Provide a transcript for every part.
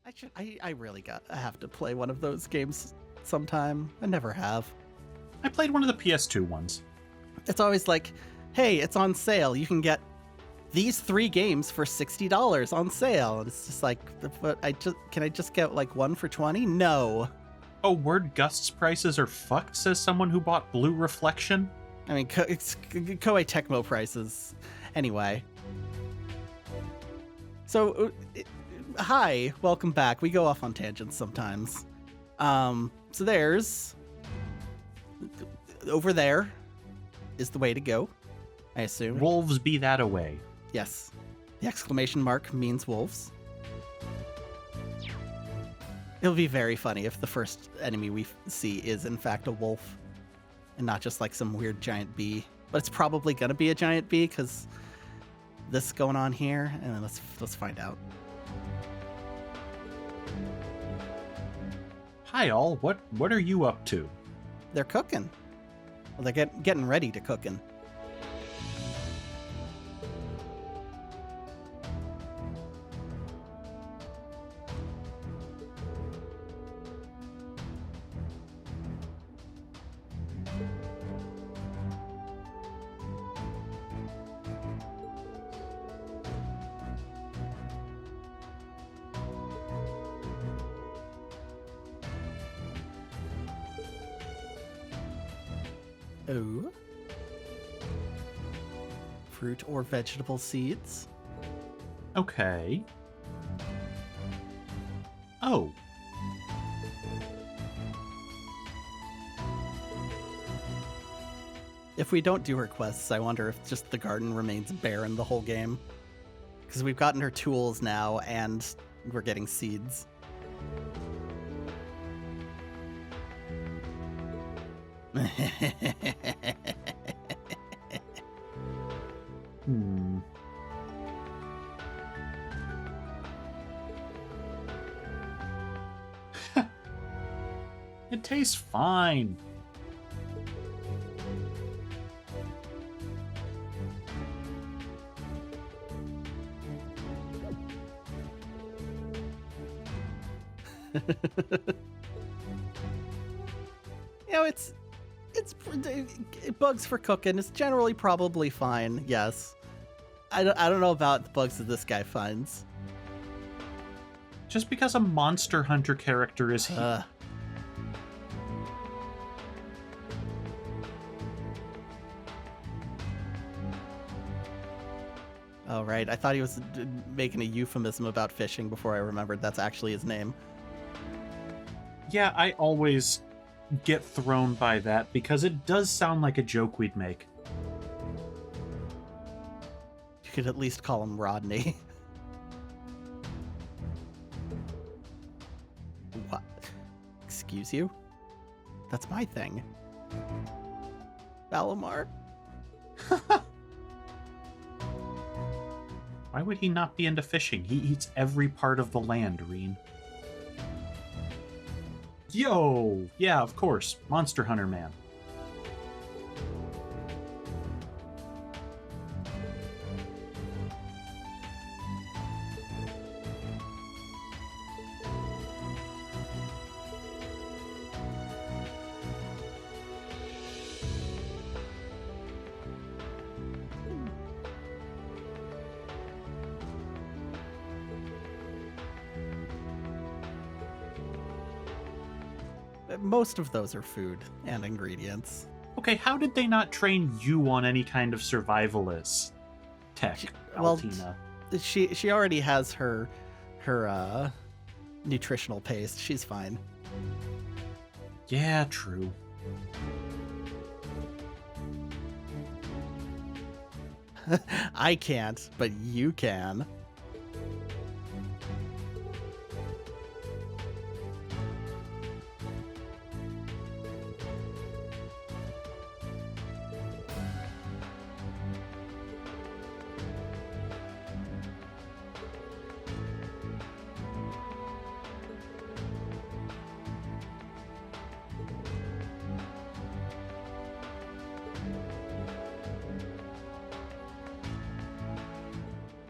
I really have to play one of those games sometime. I never have. I played one of the PS2 ones. It's always like, hey, it's on sale. You can get these 3 games for $60 on sale. And it's just like, but can I just get like one for 20? No. Oh, word Gust's prices are fucked, says someone who bought Blue Reflection. I mean, it's Koei Tecmo prices. Anyway. So, hi, welcome back. We go off on tangents sometimes. So there's... Over there is the way to go, I assume. Wolves be that away. Yes. The exclamation mark means wolves. It'll be very funny if the first enemy we see is in fact a wolf and not just like some weird giant bee. But it's probably gonna be a giant bee because this is going on here, and then let's find out. Hi all, what are you up to? They're cooking. Well, they're getting ready to cooking. Oh. Fruit or vegetable seeds. Okay. Oh. If we don't do her quests, I wonder if just the garden remains barren the whole game. Because we've gotten her tools now, and we're getting seeds. It tastes fine. You know, it's bugs for cooking. It's generally probably fine. Yes, I don't know about the bugs that this guy finds. Just because a Monster Hunter character is here. Oh, right. I thought he was making a euphemism about fishing before I remembered that's actually his name. Yeah, I always get thrown by that because it does sound like a joke we'd make. You could at least call him Rodney. What? Excuse you? That's my thing. Valimar? Why would he not be into fishing? He eats every part of the land, Reen. Yo! Yeah, of course. Monster Hunter Man. Most of those are food and ingredients. Okay, how did they not train you on any kind of survivalist tech, Altina? She already has her nutritional paste. She's fine. Yeah, true. I can't, but you can.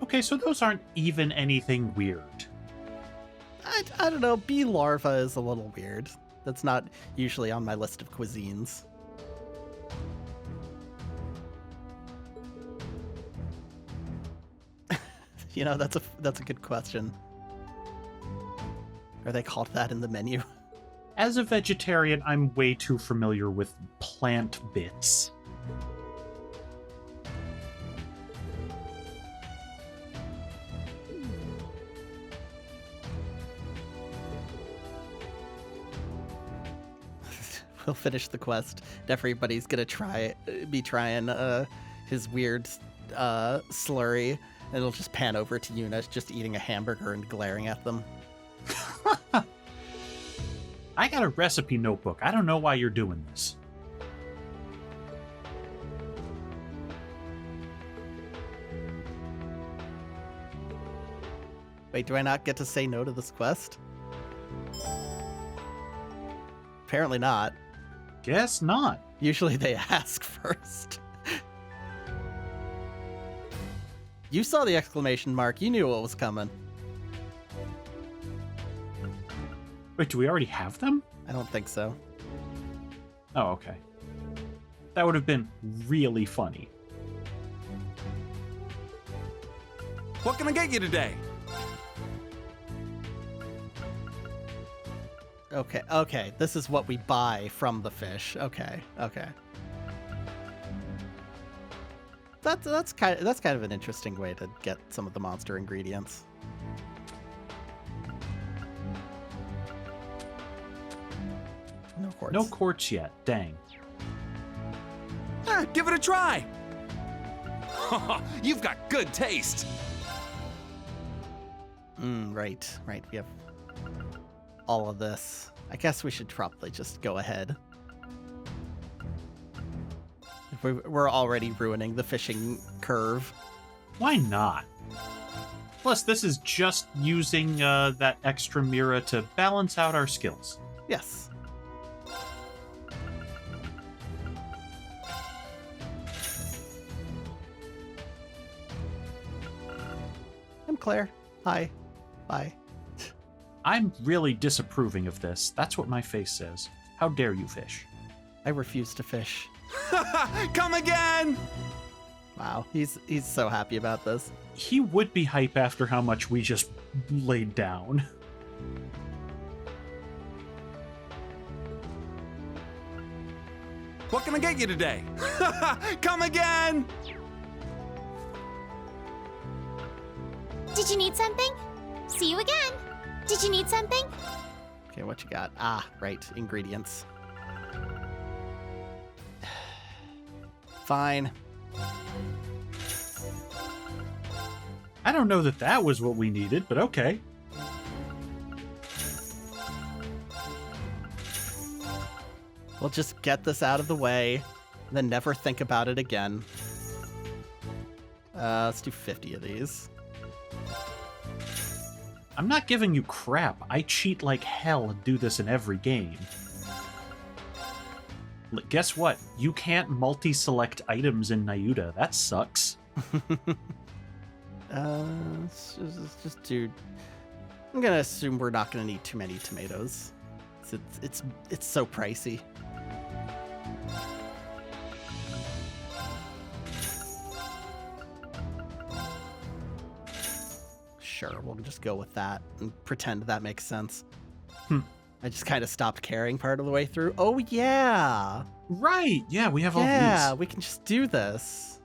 Okay, so those aren't even anything weird. I don't know. Bee larva is a little weird. That's not usually on my list of cuisines. You know, that's a good question. Are they called that in the menu? As a vegetarian, I'm way too familiar with plant bits. We'll finish the quest. Everybody's gonna be trying his weird slurry. And it'll just pan over to Yuna just eating a hamburger and glaring at them. I got a recipe notebook. I don't know why you're doing this. Wait, do I not get to say no to this quest? Apparently not. Guess not. Usually they ask first. You saw the exclamation mark. You knew what was coming. Wait, do we already have them? I don't think so. Oh, okay. That would have been really funny. What can I get you today? Okay. This is what we buy from the fish. Okay. That's kind of an interesting way to get some of the monster ingredients. No quartz. No quartz yet. Dang. Give it a try. You've got good taste. Right. We have all of this. I guess we should probably just go ahead. We're already ruining the fishing curve. Why not? Plus, this is just using that extra Mira to balance out our skills. Yes. I'm Claire. Hi. Bye. I'm really disapproving of this. That's what my face says. How dare you fish? I refuse to fish. Come again! Wow, he's so happy about this. He would be hype after how much we just laid down. What can I get you today? Come again! Did you need something? See you again. Did you need something? Okay, what you got? Ah, right, ingredients. Fine. I don't know that was what we needed, but okay. We'll just get this out of the way, and then never think about it again. Let's do 50 of these. I'm not giving you crap. I cheat like hell and do this in every game. Guess what? You can't multi-select items in Nayuta. That sucks. Let's just do... I'm gonna assume we're not gonna need too many tomatoes. It's so pricey. Sure, we'll just go with that and pretend that makes sense. I just kind of stopped caring part of the way through. Oh, yeah! Right! Yeah, we have all Yeah, these. we can just do this.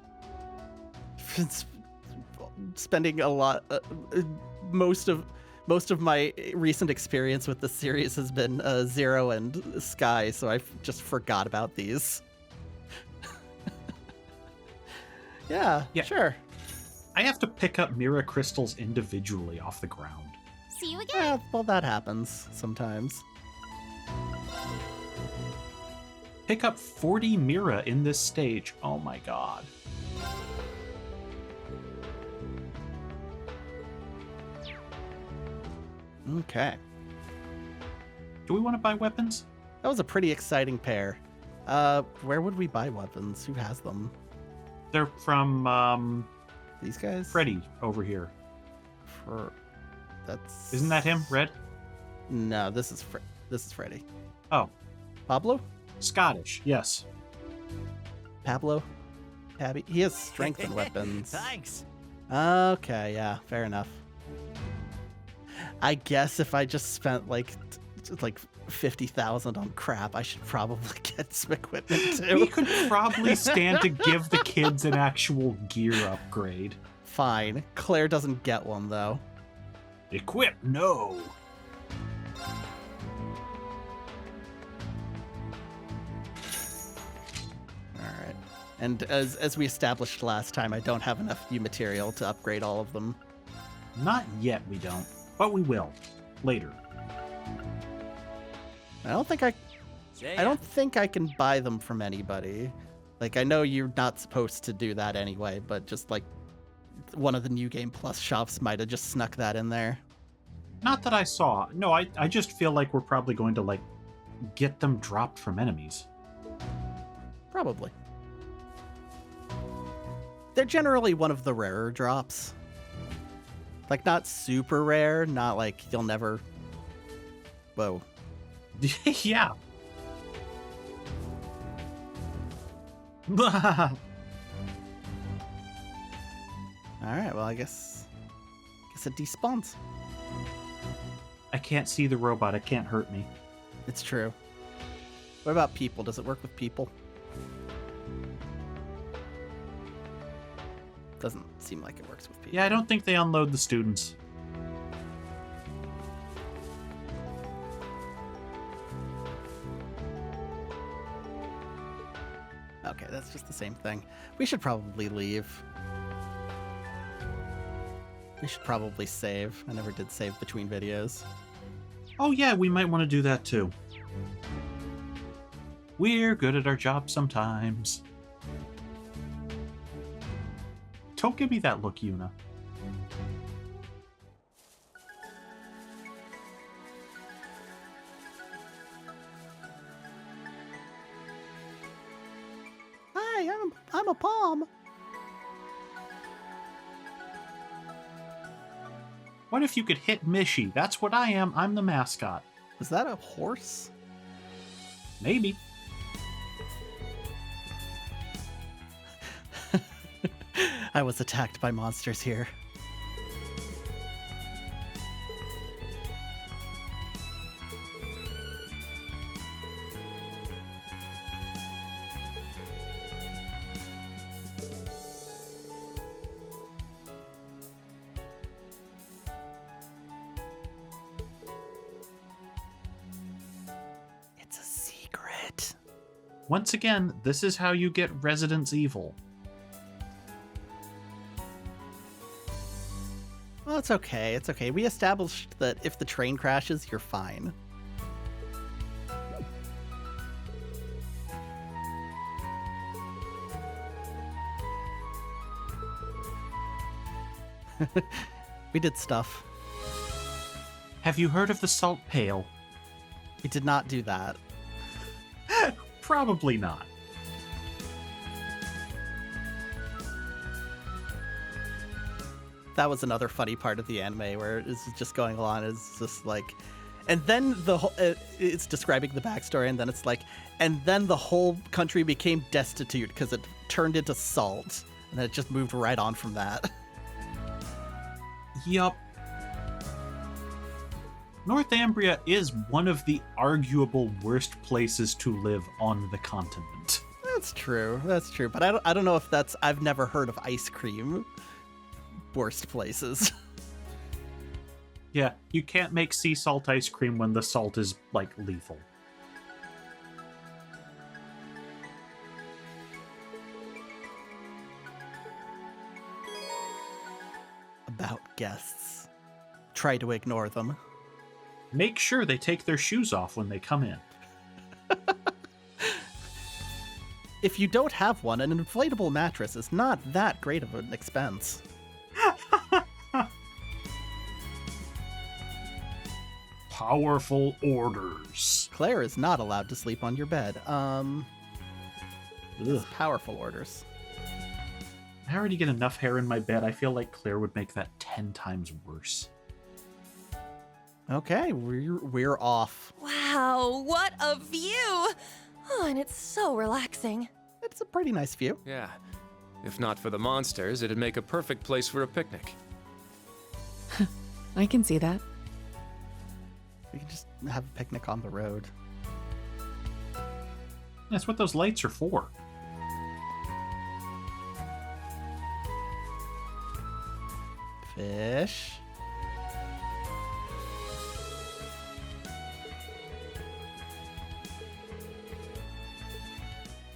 Spending a lot... most of my recent experience with the series has been Zero and Sky, so I just forgot about these. Yeah, sure. I have to pick up Mira crystals individually off the ground. See you again. Yeah, well, that happens sometimes. Pick up 40 Mira in this stage. Oh my god. Okay. Do we want to buy weapons? That was a pretty exciting pair. Where would we buy weapons? Who has them? They're from, These guys? Freddy over here. That's... Isn't that him? Red? No, this is Freddy. Oh, Pablo? Scottish, yes. Pablo? Pabby? He has strength and weapons. Thanks. Okay, yeah, fair enough. I guess if I just spent like 50,000 on crap, I should probably get some equipment too. We could probably stand to give the kids an actual gear upgrade. Fine. Claire doesn't get one though. Equip, no. Alright. And as we established last time, I don't have enough new material to upgrade all of them. Not yet, we don't. But we will. Later. I don't think I can buy them from anybody. Like, I know you're not supposed to do that anyway, but just like one of the New Game Plus shops might have just snuck that in there. Not that I saw. No, I just feel like we're probably going to, like, get them dropped from enemies. Probably. They're generally one of the rarer drops. Like, not super rare, not like you'll never... Whoa. Yeah. Alright, well, I guess it despawns. I can't see the robot. It can't hurt me. It's true. What about people? Does it work with people? Doesn't seem like it works with people. Yeah, I don't think they unload the students. Okay, that's just the same thing. We should probably leave. We should probably save. I never did save between videos. Oh yeah, we might want to do that too. We're good at our job sometimes. Don't give me that look, Yuna. Hi, I'm a palm. What if you could hit Mishy? That's what I am. I'm the mascot. Was that a horse? Maybe. I was attacked by monsters here. It's a secret. Once again, this is how you get Resident Evil. Well, it's okay. It's okay. We established that if the train crashes, you're fine. We did stuff. Have you heard of the Salt Pail? We did not do that. Probably not. That was another funny part of the anime where it's just going along. It's just like, and then it's describing the backstory, and then it's like, and then the whole country became destitute because it turned into salt, and then it just moved right on from that. Yup. Northumbria is one of the arguable worst places to live on the continent. That's true. That's true. But I don't know if that's. I've never heard of ice cream. Worst places. Yeah, you can't make sea salt ice cream when the salt is, like, lethal. About guests. Try to ignore them. Make sure they take their shoes off when they come in. If you don't have one, an inflatable mattress is not that great of an expense. Powerful orders. Claire is not allowed to sleep on your bed. Ugh. Powerful orders. I already get enough hair in my bed. I feel like Claire would make that 10 times worse. Okay, we're off. Wow, what a view! Oh, and it's so relaxing. It's a pretty nice view. Yeah. If not for the monsters, it'd make a perfect place for a picnic. I can see that. We can just have a picnic on the road. That's what those lights are for. Fish.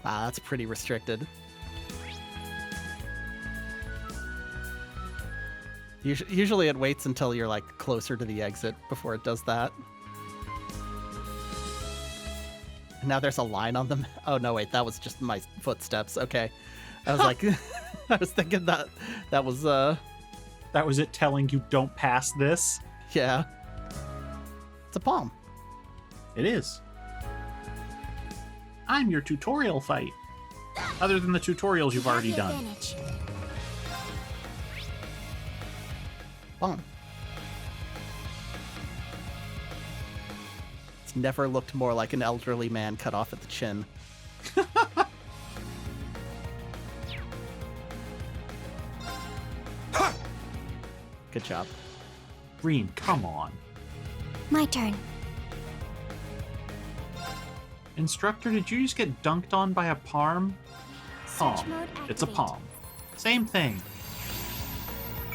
Wow, that's pretty restricted. Usually it waits until you're like closer to the exit before it does that. And now there's a line on them. Oh no, wait, that was just my footsteps. Okay. I was like, I was thinking that was, That was it telling you don't pass this? yeah. It's a palm. It is. I'm your tutorial fight. Other than the tutorials you've already done. Advantage. Palm. It's never looked more like an elderly man cut off at the chin. Good job. Green, come on. My turn. Instructor, did you just get dunked on by a palm? Search Palm. mode It's a activate. palm. Same thing.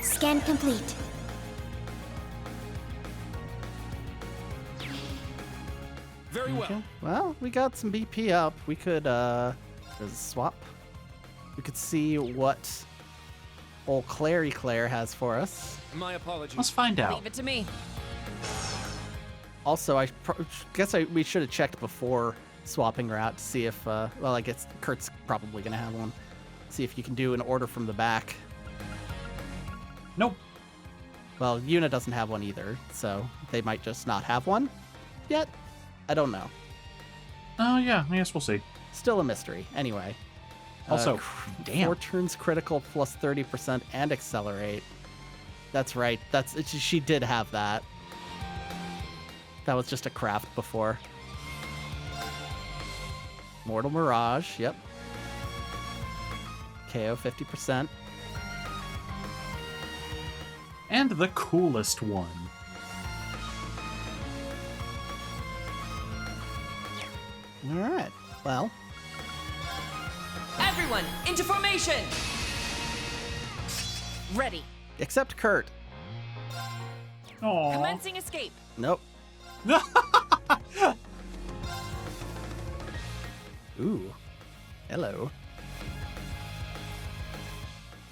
Scan complete. Very well. Okay. Well, we got some BP up. We could, there's a swap. We could see what old Claire has for us. My apologies. Let's find out. Leave it to me. Also, guess we should have checked before swapping her out to see if, well, I guess Kurt's probably going to have one. See if you can do an order from the back. Nope. Well, Yuna doesn't have one either, so they might just not have one yet. I don't know. Oh, yeah, I guess we'll see. Still a mystery. Anyway. Also, damn. 4 turns critical plus 30% and accelerate. That's right. She did have that. That was just a craft before. Mortal Mirage, yep. KO 50%. And the coolest one. Alright. Well, Everyone, into formation! Ready. except Kurt. Aww. Commencing escape. Nope. Ooh. Hello.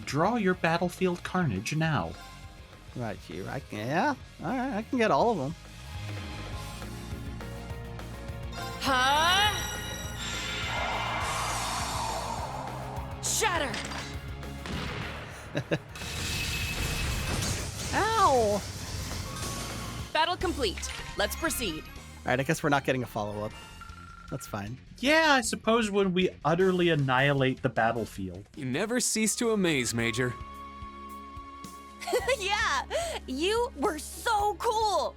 Draw your battlefield carnage now. Right here. Yeah. Alright, I can get all of them. Huh? Shatter! Ow! Battle complete. Let's proceed. Alright, I guess we're not getting a follow-up. That's fine. Yeah, I suppose when we utterly annihilate the battlefield. You never cease to amaze, Major. Yeah, you were so cool.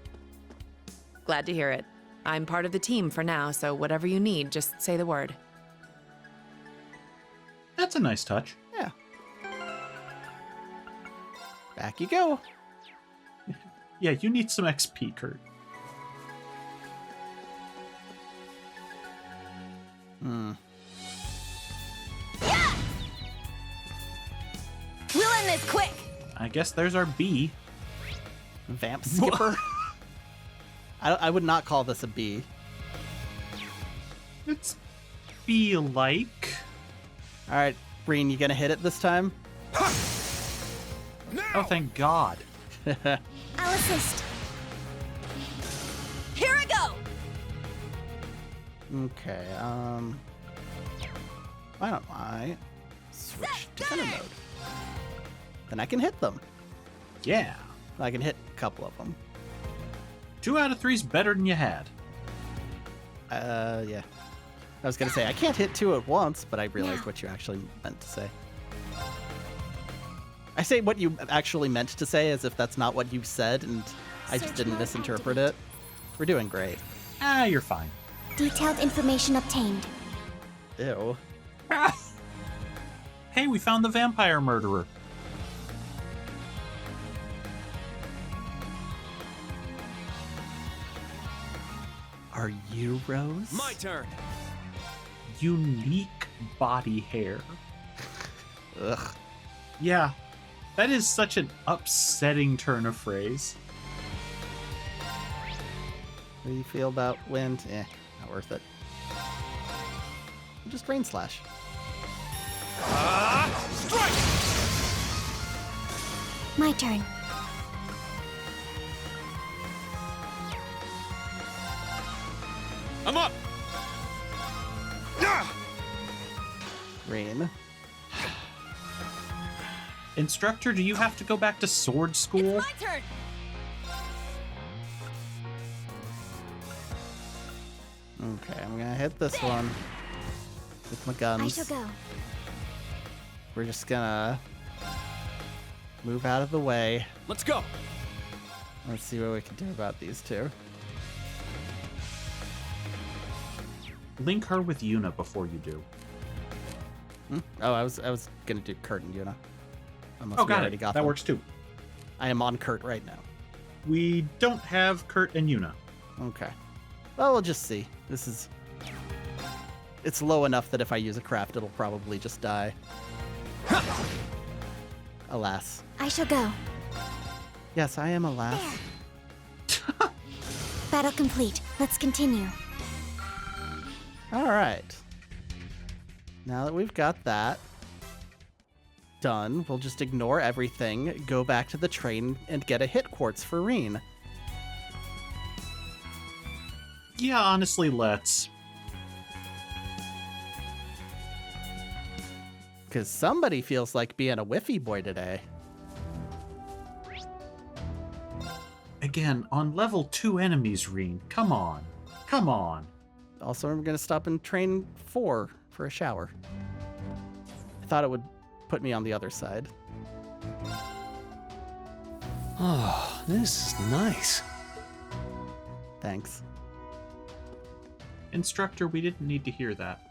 Glad to hear it. I'm part of the team for now, so whatever you need, just say the word. That's a nice touch. Yeah. Back you go. Yeah, you need some XP, Kurt. We'll end this quick. I guess there's our B. Vamp Skipper. I would not call this a B. It's B-like. Alright, Breen, you gonna hit it this time? Oh, thank God. I'll assist. Here I go. Okay, why don't I switch to defender mode? Then I can hit them. Yeah. I can hit a couple of them. 2 out of 3's better than you had. Yeah. I was gonna say, I can't hit 2 at once, but I realized what you actually meant to say. I say what you actually meant to say as if that's not what you said, and I just didn't misinterpret it. We're doing great. Ah, you're fine. Detailed information obtained. Ew. Hey, we found the vampire murderer. Are you Rose? My turn. Unique body hair. Ugh. Yeah, that is such an upsetting turn of phrase. What do you feel about wind? Not worth it. Just rain slash. Strike! My turn. I'm up. Rain. Instructor, do you have to go back to sword school? My turn. Okay, I'm gonna hit this one with my guns. I shall go. We're just gonna move out of the way. Let's go. Let's see what we can do about these two. Link her with Yuna before you do. Oh, I was gonna do Kurt and Yuna. Unless Oh, we got already it. got That them. works too. I am on Kurt right now. We don't have Kurt and Yuna. Okay. Well, we'll just see. This is... It's low enough that if I use a craft, it'll probably just die. Alas. I shall go. Yes, I am alas. Battle complete. Let's continue. All right. Now that we've got that done, we'll just ignore everything, go back to the train, and get a hit quartz for Reen. Yeah, honestly, let's. Because somebody feels like being a whiffy boy today. Again, on level 2 enemies, Reen. Come on. Come on. Also, I'm going to stop in train 4 for a shower. I thought it would put me on the other side. Oh, this is nice. Thanks. Instructor, we didn't need to hear that.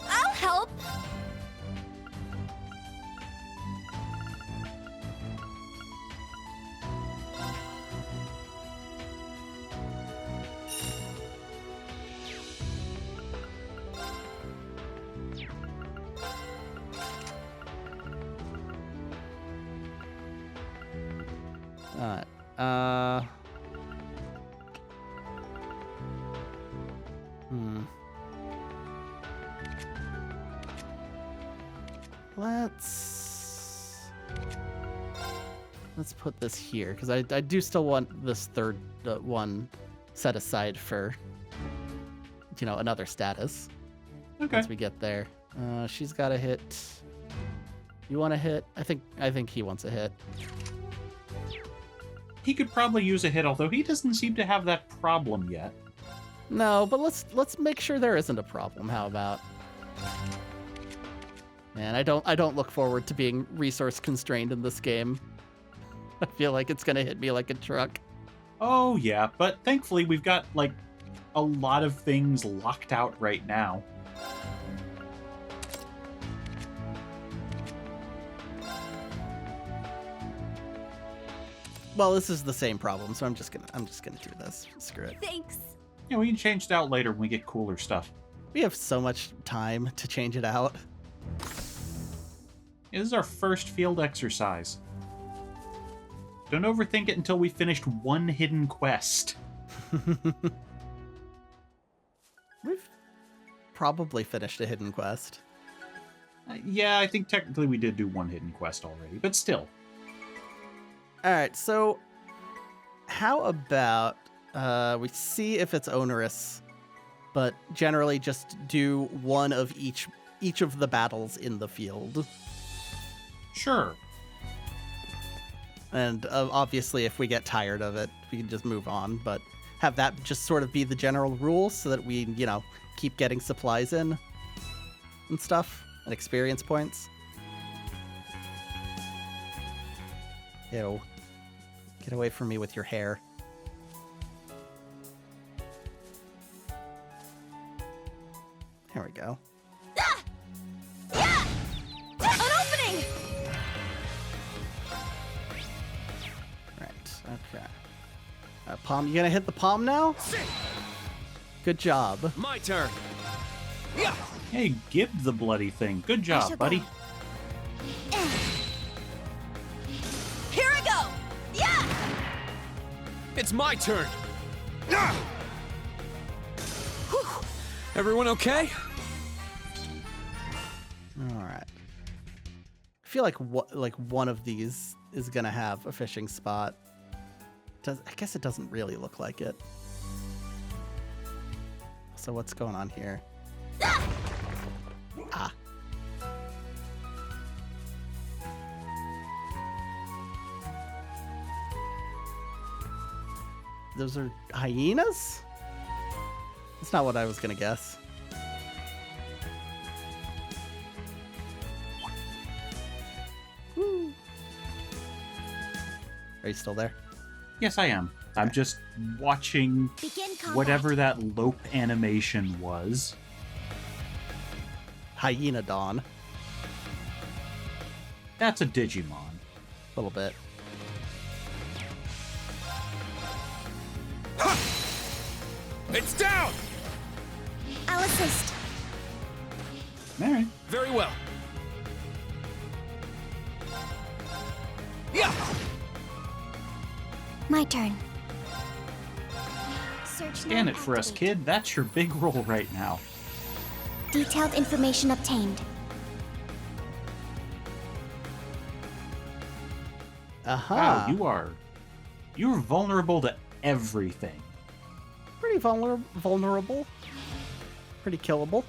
I'll help. Alright. Let's put this here, because I do still want this third one set aside for, you know, another status. Okay. Once we get there. She's got a hit. You want a hit? I think he wants a hit. He could probably use a hit, although he doesn't seem to have that problem yet. No, but let's make sure there isn't a problem. How about? Man, I don't look forward to being resource constrained in this game. I feel like it's gonna hit me like a truck. Oh, yeah, but thankfully we've got, like, a lot of things locked out right now. Well, this is the same problem, so I'm just gonna do this. Screw it. Thanks. Yeah, we can change it out later when we get cooler stuff. We have so much time to change it out. Yeah, this is our first field exercise. Don't overthink it until we finished one hidden quest. We've probably finished a hidden quest. Yeah, I think technically we did do one hidden quest already, but still. All right, so how about we see if it's onerous, but generally just do one of each of the battles in the field. Sure. And obviously, if we get tired of it, we can just move on, but have that just sort of be the general rule so that we, you know, keep getting supplies in. and stuff, and experience points. Ew. Get away from me with your hair. There we go. An opening! Right, okay. Palm, you gonna hit the palm now? Good job. My turn. Hey, Gib the bloody thing. Good job, shall buddy. go. Here I go! Yeah! It's my turn. Everyone okay? All right. I feel like one of these is gonna have a fishing spot. I guess it doesn't really look like it. So what's going on here? Ah. Those are hyenas? That's not what I was gonna guess. Woo. Are you still there? Yes, I am. I'm just watching Begin combat. whatever that lope animation was. Hyena Dawn. That's a Digimon. A little bit. It's down. I'll assist. All right. Very well. Yeah. My turn. Search Scan node it for us, activate. kid. That's your big role right now. Detailed information obtained. Aha. Wow, you're vulnerable to everything. Pretty vulnerable. Pretty killable.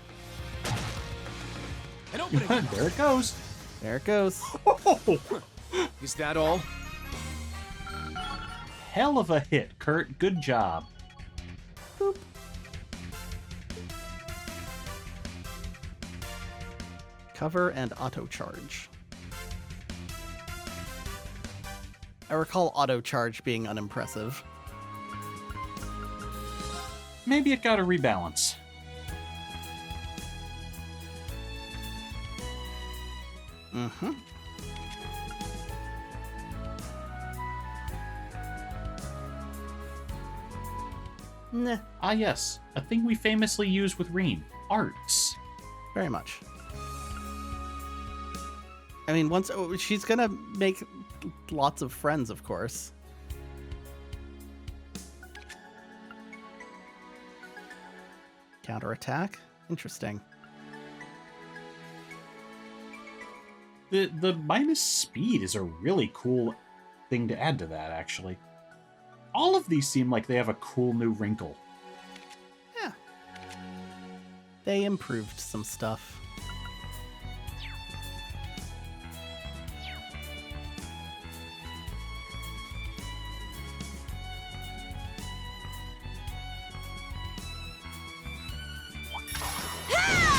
An opening. There it goes. There it goes. Is that all? Hell of a hit, Kurt. Good job. Boop. Cover and auto charge. I recall auto charge being unimpressive. Maybe it got a rebalance. Mm-hmm. Nah, Ah, yes. A thing we famously use with Reen. Arts. very much. I mean, she's gonna make lots of friends, of course. Counterattack? Interesting. The minus speed is a really cool thing to add to that, actually. All of these seem like they have a cool new wrinkle. Yeah. They improved some stuff.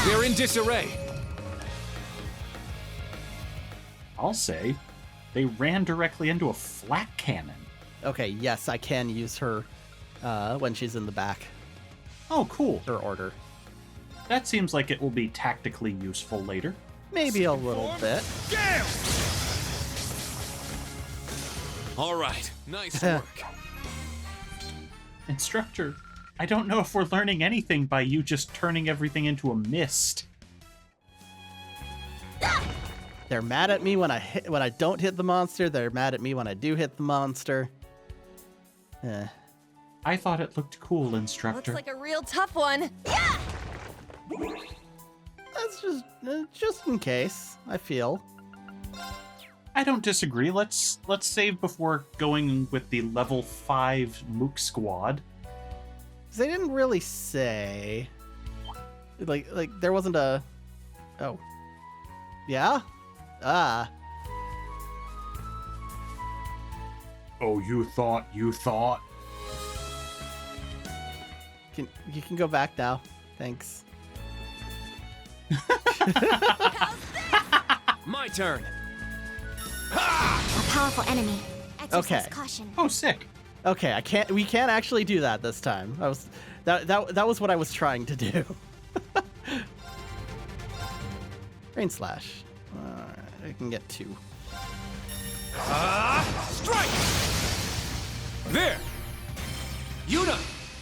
They're in disarray. I'll say, they ran directly into a flak cannon. Okay, yes, I can use her when she's in the back. Oh, cool. Her order. That seems like it will be tactically useful later. Maybe a little bit. Gale! All right. Nice work. Instructor, I don't know if we're learning anything by you just turning everything into a mist. They're mad at me when I don't hit the monster. They're mad at me when I do hit the monster. I thought it looked cool, Instructor. Looks like a real tough one. Yeah! That's just in case, I feel. I don't disagree. Let's save before going with the level 5 Mook squad. 'Cause they didn't really say. Like there wasn't a. Oh. Yeah? Ah. Oh, you thought. You can go back now. Thanks. My turn. A powerful enemy. Exercise Okay. caution. Oh, sick. Okay, we can't actually do that this time. That was what I was trying to do. Rain slash. I can get 2. Strike! There! Yuna!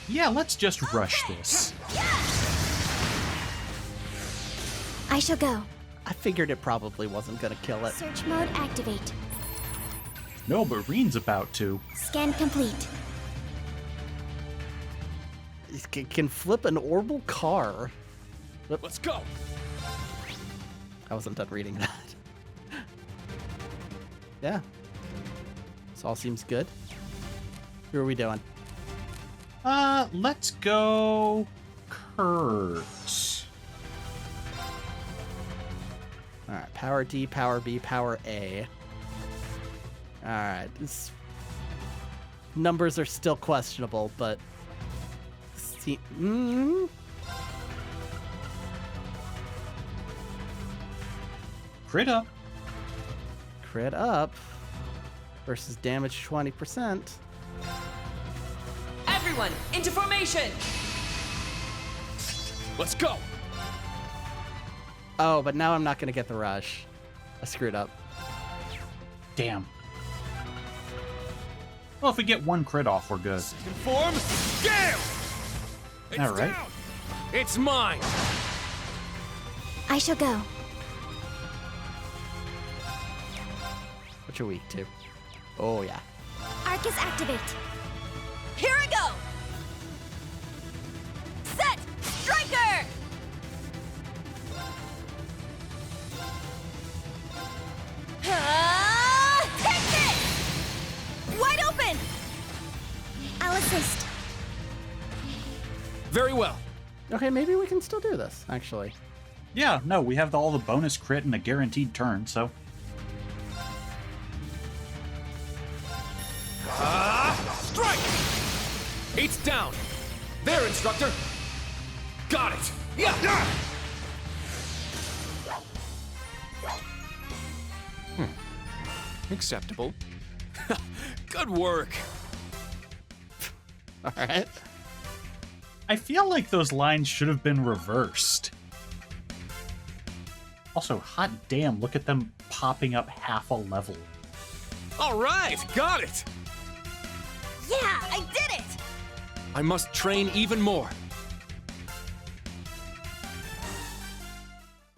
Yeah, let's just rush this. I shall go. I figured it probably wasn't gonna kill it. Search mode activate. No, but Reen's about to. Scan complete. It can flip an orbital car. Let's go! I wasn't done reading that. Yeah. This all seems good. Who are we doing? Let's go Kurt. All right, power D, power B, power A. All right, this numbers are still questionable, but Crit up. crit up versus damage 20%. Everyone, into formation! Let's go! Oh, but now I'm not gonna get the rush. I screwed up. Damn. Well, if we get 1 crit off, we're good. Second form, Gale! It's All right. down! It's mine! I shall go. What you weak to? Oh yeah. Arcus activate. Here I go! Set! Striker! Take this! Wide open! I'll assist. Very well. Okay, maybe we can still do this, actually. Yeah, no, we have all the bonus crit and a guaranteed turn, so. Strike! It's down! There, instructor! Got it! Yeah! Acceptable. Good work. All right. I feel like those lines should have been reversed. Also, hot damn, look at them popping up half a level. All right, got it! Yeah, I did it! I must train even more.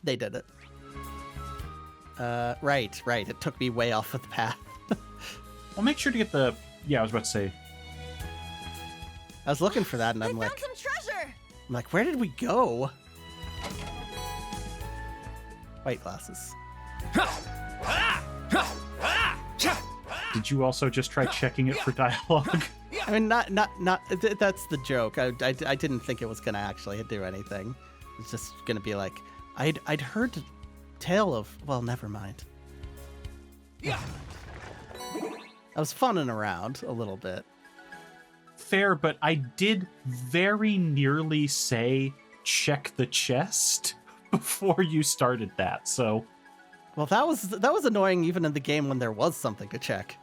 They did it. Right. It took me way off of the path. Well, make sure to get the... Yeah, I was about to say. I was looking for that, and I I'm found like, some treasure! where did we go? White glasses. Did you also just try checking it for dialogue? I mean, not. That's the joke. I didn't think it was gonna actually do anything. It's just gonna be like, I'd heard a tale of. Well, never mind. Yeah. I was funning around a little bit. Fair, but I did very nearly say check the chest before you started that, so. Well, that was annoying even in the game when there was something to check.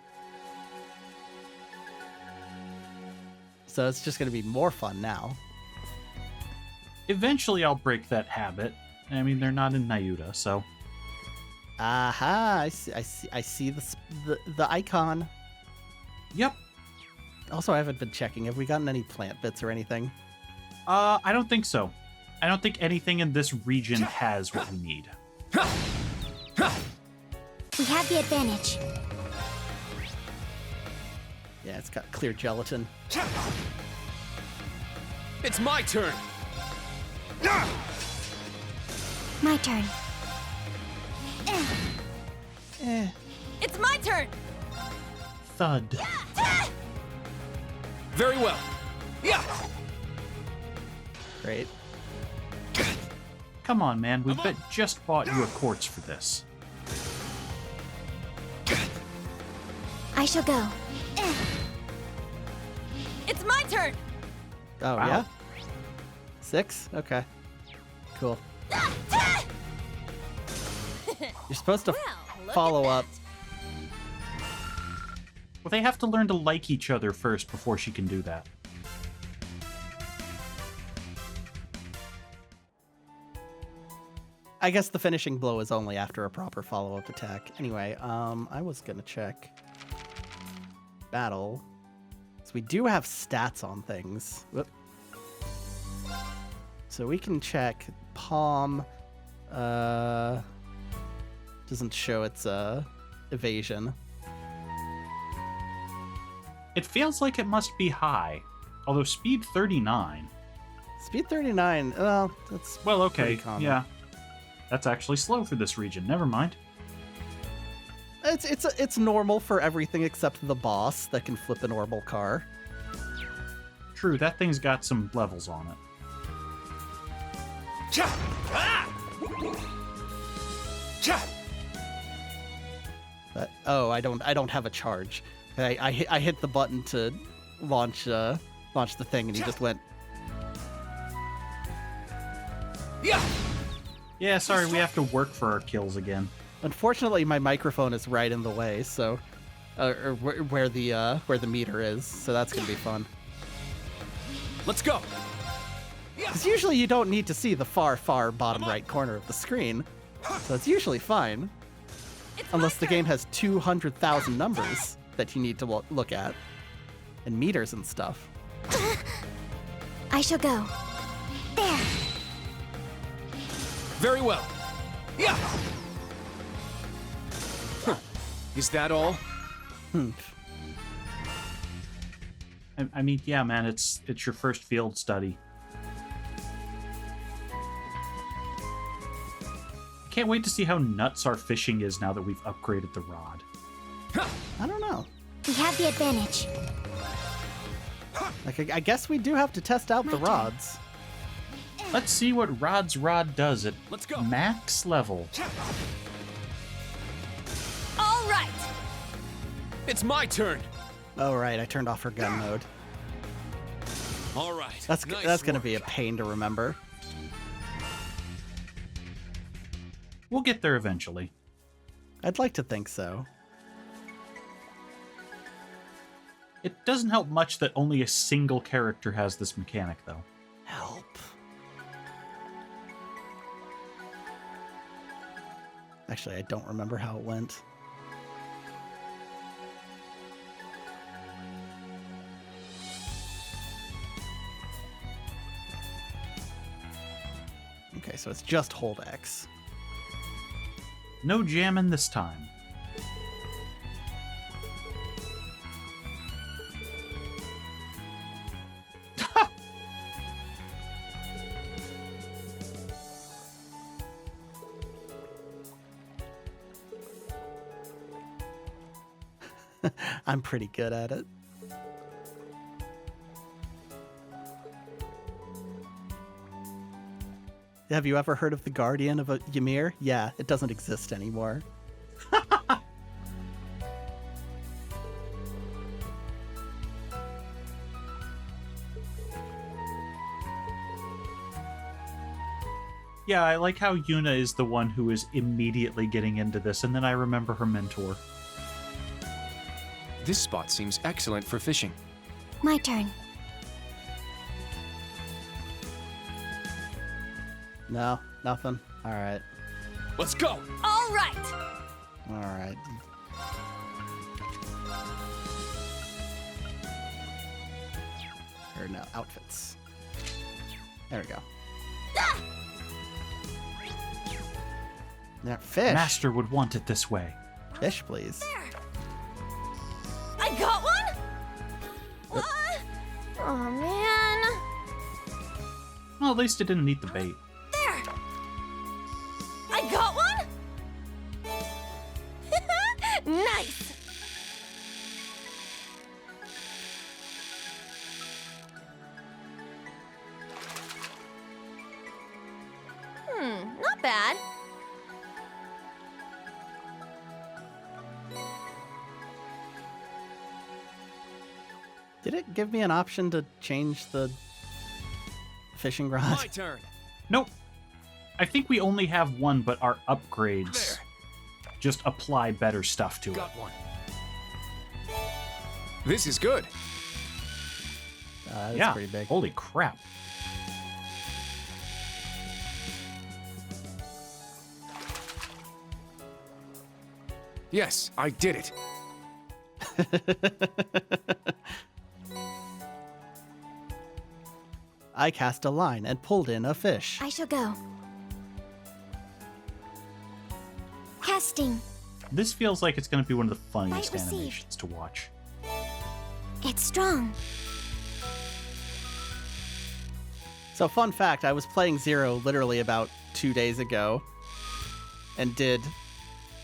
So it's just gonna be more fun now. Eventually I'll break that habit. I mean, they're not in Nayuta, so. Aha! I see the icon. Yep. Also, I haven't been checking. Have we gotten any plant bits or anything? I don't think so. I don't think anything in this region has what we need. We have the advantage. Yeah, it's got clear gelatin. It's my turn. My turn. It's my turn! Thud. Very well. Yeah. Great. Come on, man. We just bought you a quartz for this. I shall go. It's my turn! Oh, Wow. yeah? 6? Okay. Cool. You're supposed to Well, look follow at up. Well, they have to learn to like each other first before she can do that. I guess the finishing blow is only after a proper follow-up attack. Anyway, I was gonna check battle. So we do have stats on things. Whoop. So we can check palm. Doesn't show its evasion. It feels like it must be high, although speed 39. Speed 39. Well, that's Well, okay, pretty common. yeah. That's actually slow for this region. Never mind. It's normal for everything except the boss that can flip a normal car. True, that thing's got some levels on it. But I don't have a charge. I hit the button to launch the thing, and he just went. Yeah, sorry, we have to work for our kills again. Unfortunately, my microphone is right in the way, so or where the meter is, so that's gonna be fun. Let's go. Because usually you don't need to see the far bottom right corner of the screen, so it's usually fine. Unless the game has 200,000 numbers that you need to look at, and meters and stuff. I shall go. There. Very well. Yeah. Huh. Is that all? I mean, yeah, man, it's your first field study. Can't wait to see how nuts our fishing is now that we've upgraded the rod. I don't know. We have the advantage. Like, I guess we do have to test out the rods. Let's see what Rod's rod does at Let's go. max level. All right. It's my turn. Oh, right, I turned off her gun mode. All right. That's Nice gonna work. be a pain to remember. We'll get there eventually. I'd like to think so. It doesn't help much that only a single character has this mechanic, though. Help. Actually, I don't remember how it went. Okay, so it's just hold X. No jamming this time. I'm pretty good at it. Have you ever heard of the Guardian of Ymir? Yeah, it doesn't exist anymore. Yeah, I like how Yuna is the one who is immediately getting into this, and then I remember her mentor. This spot seems excellent for fishing. My turn. No, nothing. All right. Let's go. All right. All right. Or no, outfits. There we go. Now, fish. Master would want it this way. Fish, please. I got one. What? Oh man. Well, at least it didn't eat the bait. There. I got one. Nice. Not bad. Did it give me an option to change the fishing rod? My turn. Nope. I think we only have one, but our upgrades There. Just apply better stuff to it. Got one. This is good. That's Yeah. pretty big. Holy crap. Yes, I did it. I cast a line and pulled in a fish. I shall go. Casting. This feels like it's going to be one of the funniest Bite received. animations to watch. It's strong. So, fun fact, I was playing Zero literally about 2 days ago and did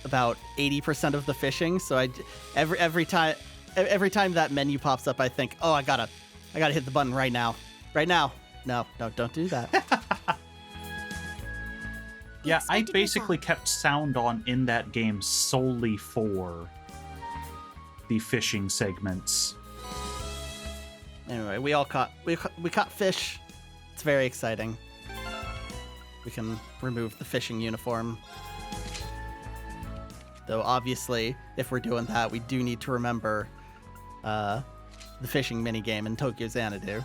about 80% of the fishing. So every time that menu pops up, I think, oh, I gotta hit the button right now. Right now. No, don't do that. Yeah, I Expected basically result. kept sound on in that game solely for the fishing segments. Anyway, we caught fish. It's very exciting. We can remove the fishing uniform. Though obviously, if we're doing that, we do need to remember the fishing minigame in Tokyo Xanadu.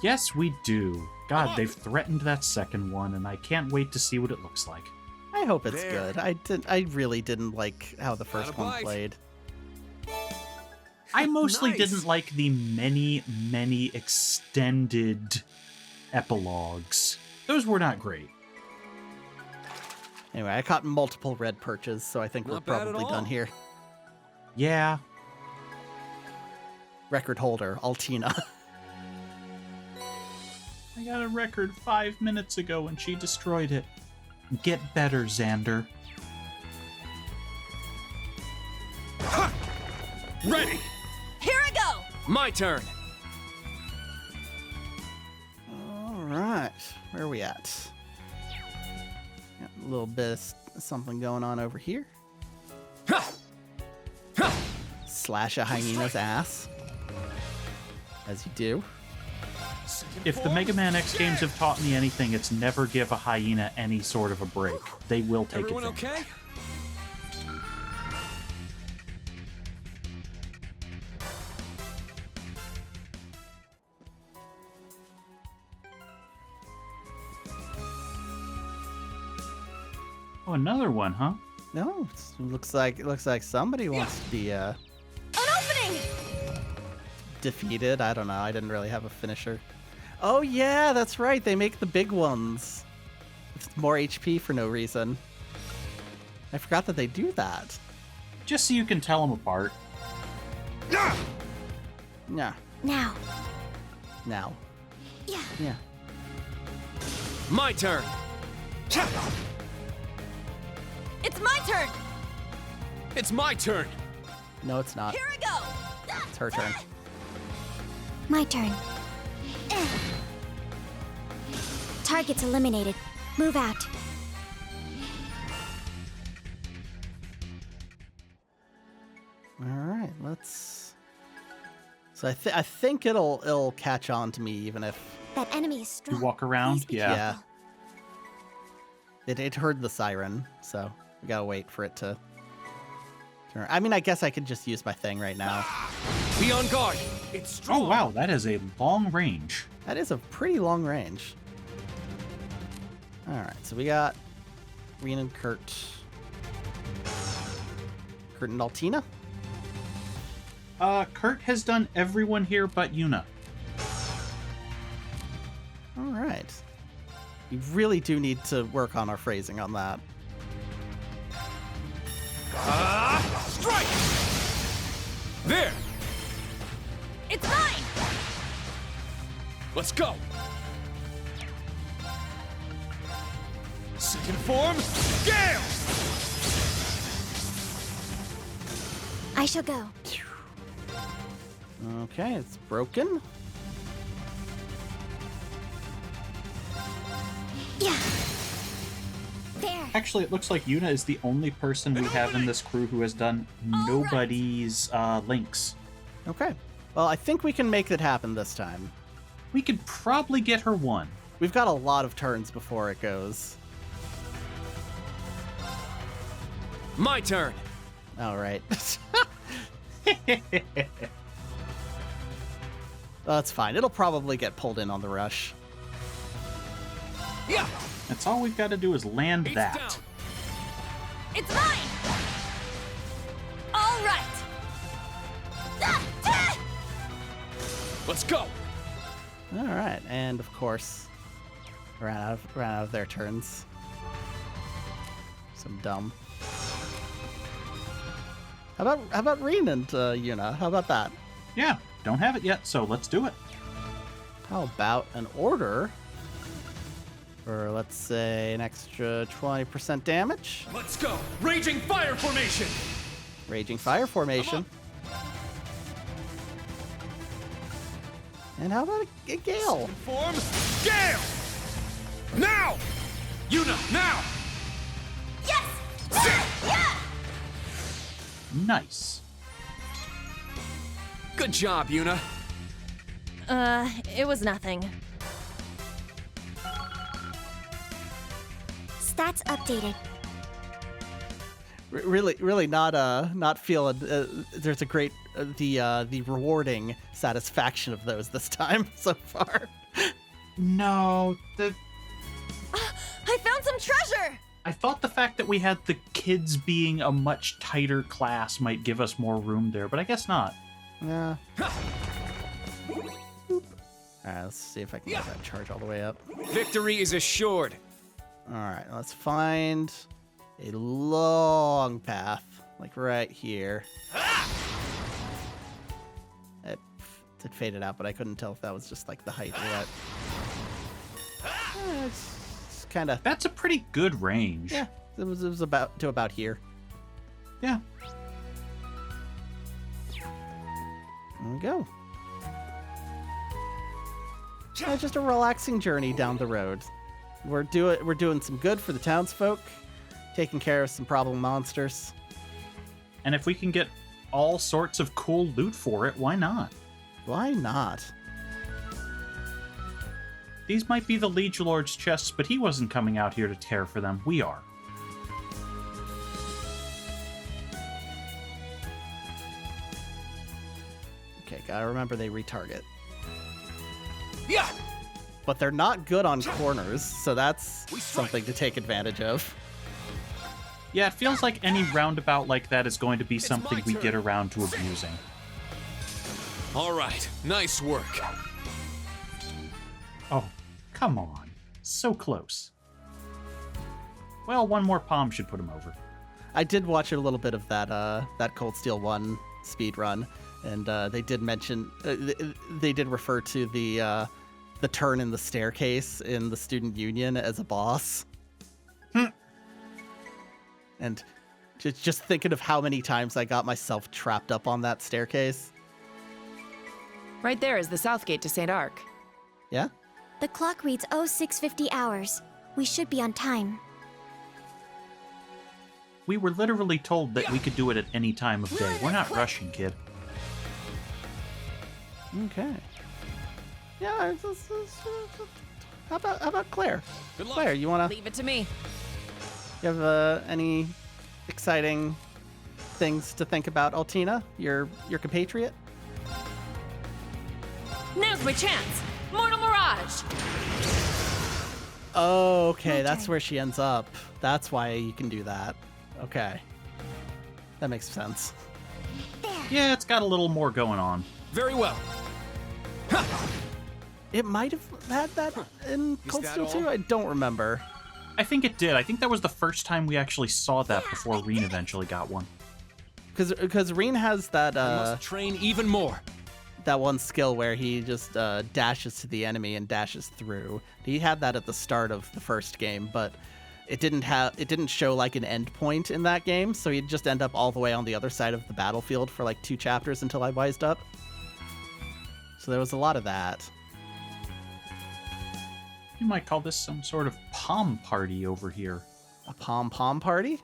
Yes, we do. God, they've threatened that second one, and I can't wait to see what it looks like. I hope it's There. good. I really didn't like how the first Got a one bite. played. I mostly Nice. didn't like the many extended epilogues. Those were not great. Anyway, I caught multiple red perches, so I think we're Not bad at probably all. done here. Yeah, Record holder, Altina. I got a record 5 minutes ago and she destroyed it. Get better, Xander. Ready. Here I go! My turn. All right, where are we at? Got a little bit of something going on over here. Ha! Ha! Slash a hyena's ass, as you do. If the Mega Man X games have taught me anything, it's never give a hyena any sort of a break. They will take Everyone advantage. okay? Oh, another one, huh? No, it looks like somebody wants to be An opening! defeated. I don't know. I didn't really have a finisher. Oh yeah, that's right. They make the big ones. It's more HP for no reason. I forgot that they do that. Just so you can tell them apart. Yeah. Now. Now. Yeah. Yeah. My turn. It's my turn! It's my turn. No, it's not. Here I go! It's her turn. My turn. Target's eliminated. Move out. All right, let's. So I think it'll catch on to me even if That enemy is strong. You walk around? Please be Yeah. yeah. It heard the siren, so we gotta wait for it to turn. I mean, I guess I could just use my thing right now. Be on guard. It's strong. Oh, wow, that is a long range. That is a pretty long range. All right, so we got Reen and Kurt. Kurt and Altina. Kurt has done everyone here but Yuna. All right. We really do need to work on our phrasing on that. Strike. There. It's mine! Let's go. Second form. Gale. I shall go. Okay, it's broken. Yeah. There. Actually, it looks like Yuna is the only person we have in this crew who has done nobody's links. Okay. Well, I think we can make it happen this time. We could probably get her one. We've got a lot of turns before it goes. My turn. All right. That's fine. It'll probably get pulled in on the rush. Yeah. That's all we've got to do is land It's that. down. It's mine! All right! Let's go. All right, and of course, ran out of their turns. Some dumb. How about Reen and Yuna? How about that? Yeah, don't have it yet, so let's do it. How about an order for, let's say, an extra 20% damage? Let's go. Raging fire formation. Raging Fire Formation. And how about a Gale? Form. Gale. Now. Yuna, now. Yes! Yeah! Nice. Good job, Yuna. It was nothing. Stats updated. Really not feeling. There's a great the rewarding satisfaction of those this time so far. No, I found some treasure! I thought the fact that we had the kids being a much tighter class might give us more room there, but I guess not. Yeah. All right, let's see if I can get that charge all the way up. Victory is assured. All right, let's find a long path, like right here. It faded out, but I couldn't tell if that was just like the height or what. It's kind of, That's a pretty good range. yeah, it was about here. Yeah. There we go. Just a relaxing journey down the road. We're doing some good for the townsfolk, taking care of some problem monsters. And if we can get all sorts of cool loot for it, why not? Why not? These might be the Liege Lord's chests, but he wasn't coming out here to tear for them. We are. Okay, gotta remember they retarget. Yeah. But they're not good on corners, so that's something to take advantage of. Yeah, it feels like any roundabout like that is going to be It's something my we turn. get around to abusing. All right. Nice work. Oh, come on. So close. Well, one more palm should put him over. I did watch a little bit of that Cold Steel 1 speed run, and they did mention they did refer to the turn in the staircase in the student union as a boss. And just thinking of how many times I got myself trapped up on that staircase. Right there is the south gate to Saint-Arkh. Yeah? The clock reads 0650 hours. We should be on time. We were literally told that we could do it at any time of day. We're not rushing, kid. Okay. Yeah, how about Claire? Good luck. Claire, you wanna Leave it to me. you have any exciting things to think about Altina, your compatriot? Now's my chance! Mortal Mirage! Oh, okay, that's turn. where she ends up. That's why you can do that. Okay. That makes sense. Yeah, it's got a little more going on. Very well. It might have had that in Cold that Steel all? 2? I don't remember. I think it did. I think that was the first time we actually saw that before Reen eventually got one. Because Reen has that Must train even more. that one skill where he just dashes to the enemy and dashes through. He had that at the start of the first game, but it didn't show like an end point in that game, so he'd just end up all the way on the other side of the battlefield for like 2 chapters until I wised up. So there was a lot of that. You might call this some sort of palm party over here. A pom-pom party?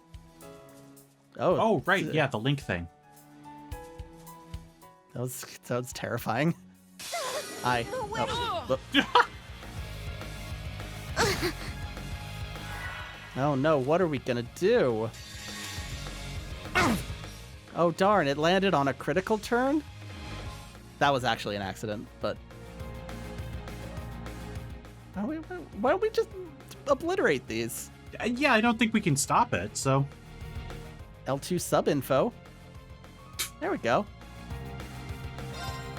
Oh, right. Yeah, the link thing. That was terrifying. Hi. Oh, oh no, what are we gonna do? Oh darn, it landed on a critical turn? That was actually an accident, but... Why don't we just obliterate these? Yeah, I don't think we can stop it, so... L2 sub-info. There we go.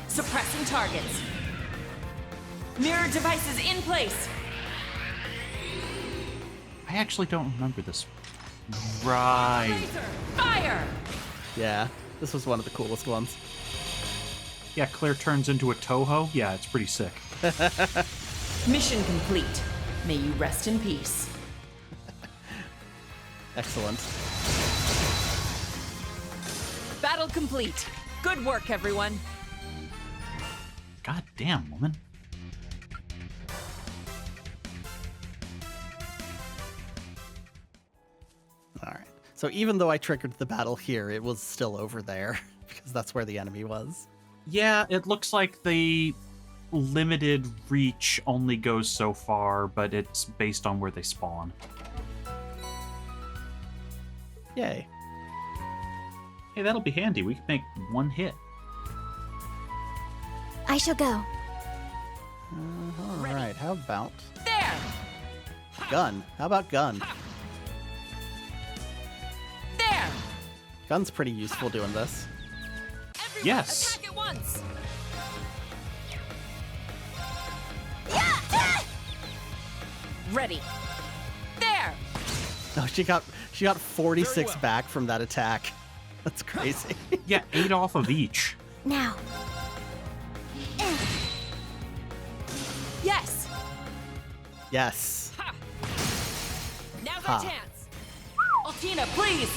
Suppressing targets. Mirror devices in place. I actually don't remember this. Right. Laser, fire! Yeah, this was one of the coolest ones. Yeah, Claire turns into a Toho. Yeah, it's pretty sick. Mission complete. May you rest in peace. Excellent. Battle complete. Good work, everyone. God damn, woman. All right. So even though I triggered the battle here, it was still over there because that's where the enemy was. Yeah, it looks like the limited reach only goes so far, but it's based on where they spawn. Yay. Hey, that'll be handy. We can make one hit. I shall go. All right. How about There! gun? How about gun? There! Gun's pretty useful doing this. Everyone, Yes. attack at once! Ready. There! Oh, she got 46 back from that attack. That's crazy. Yeah, 8 off of each. Now. Yes! Yes. Ha! Now's Ha. our chance! Altina, please!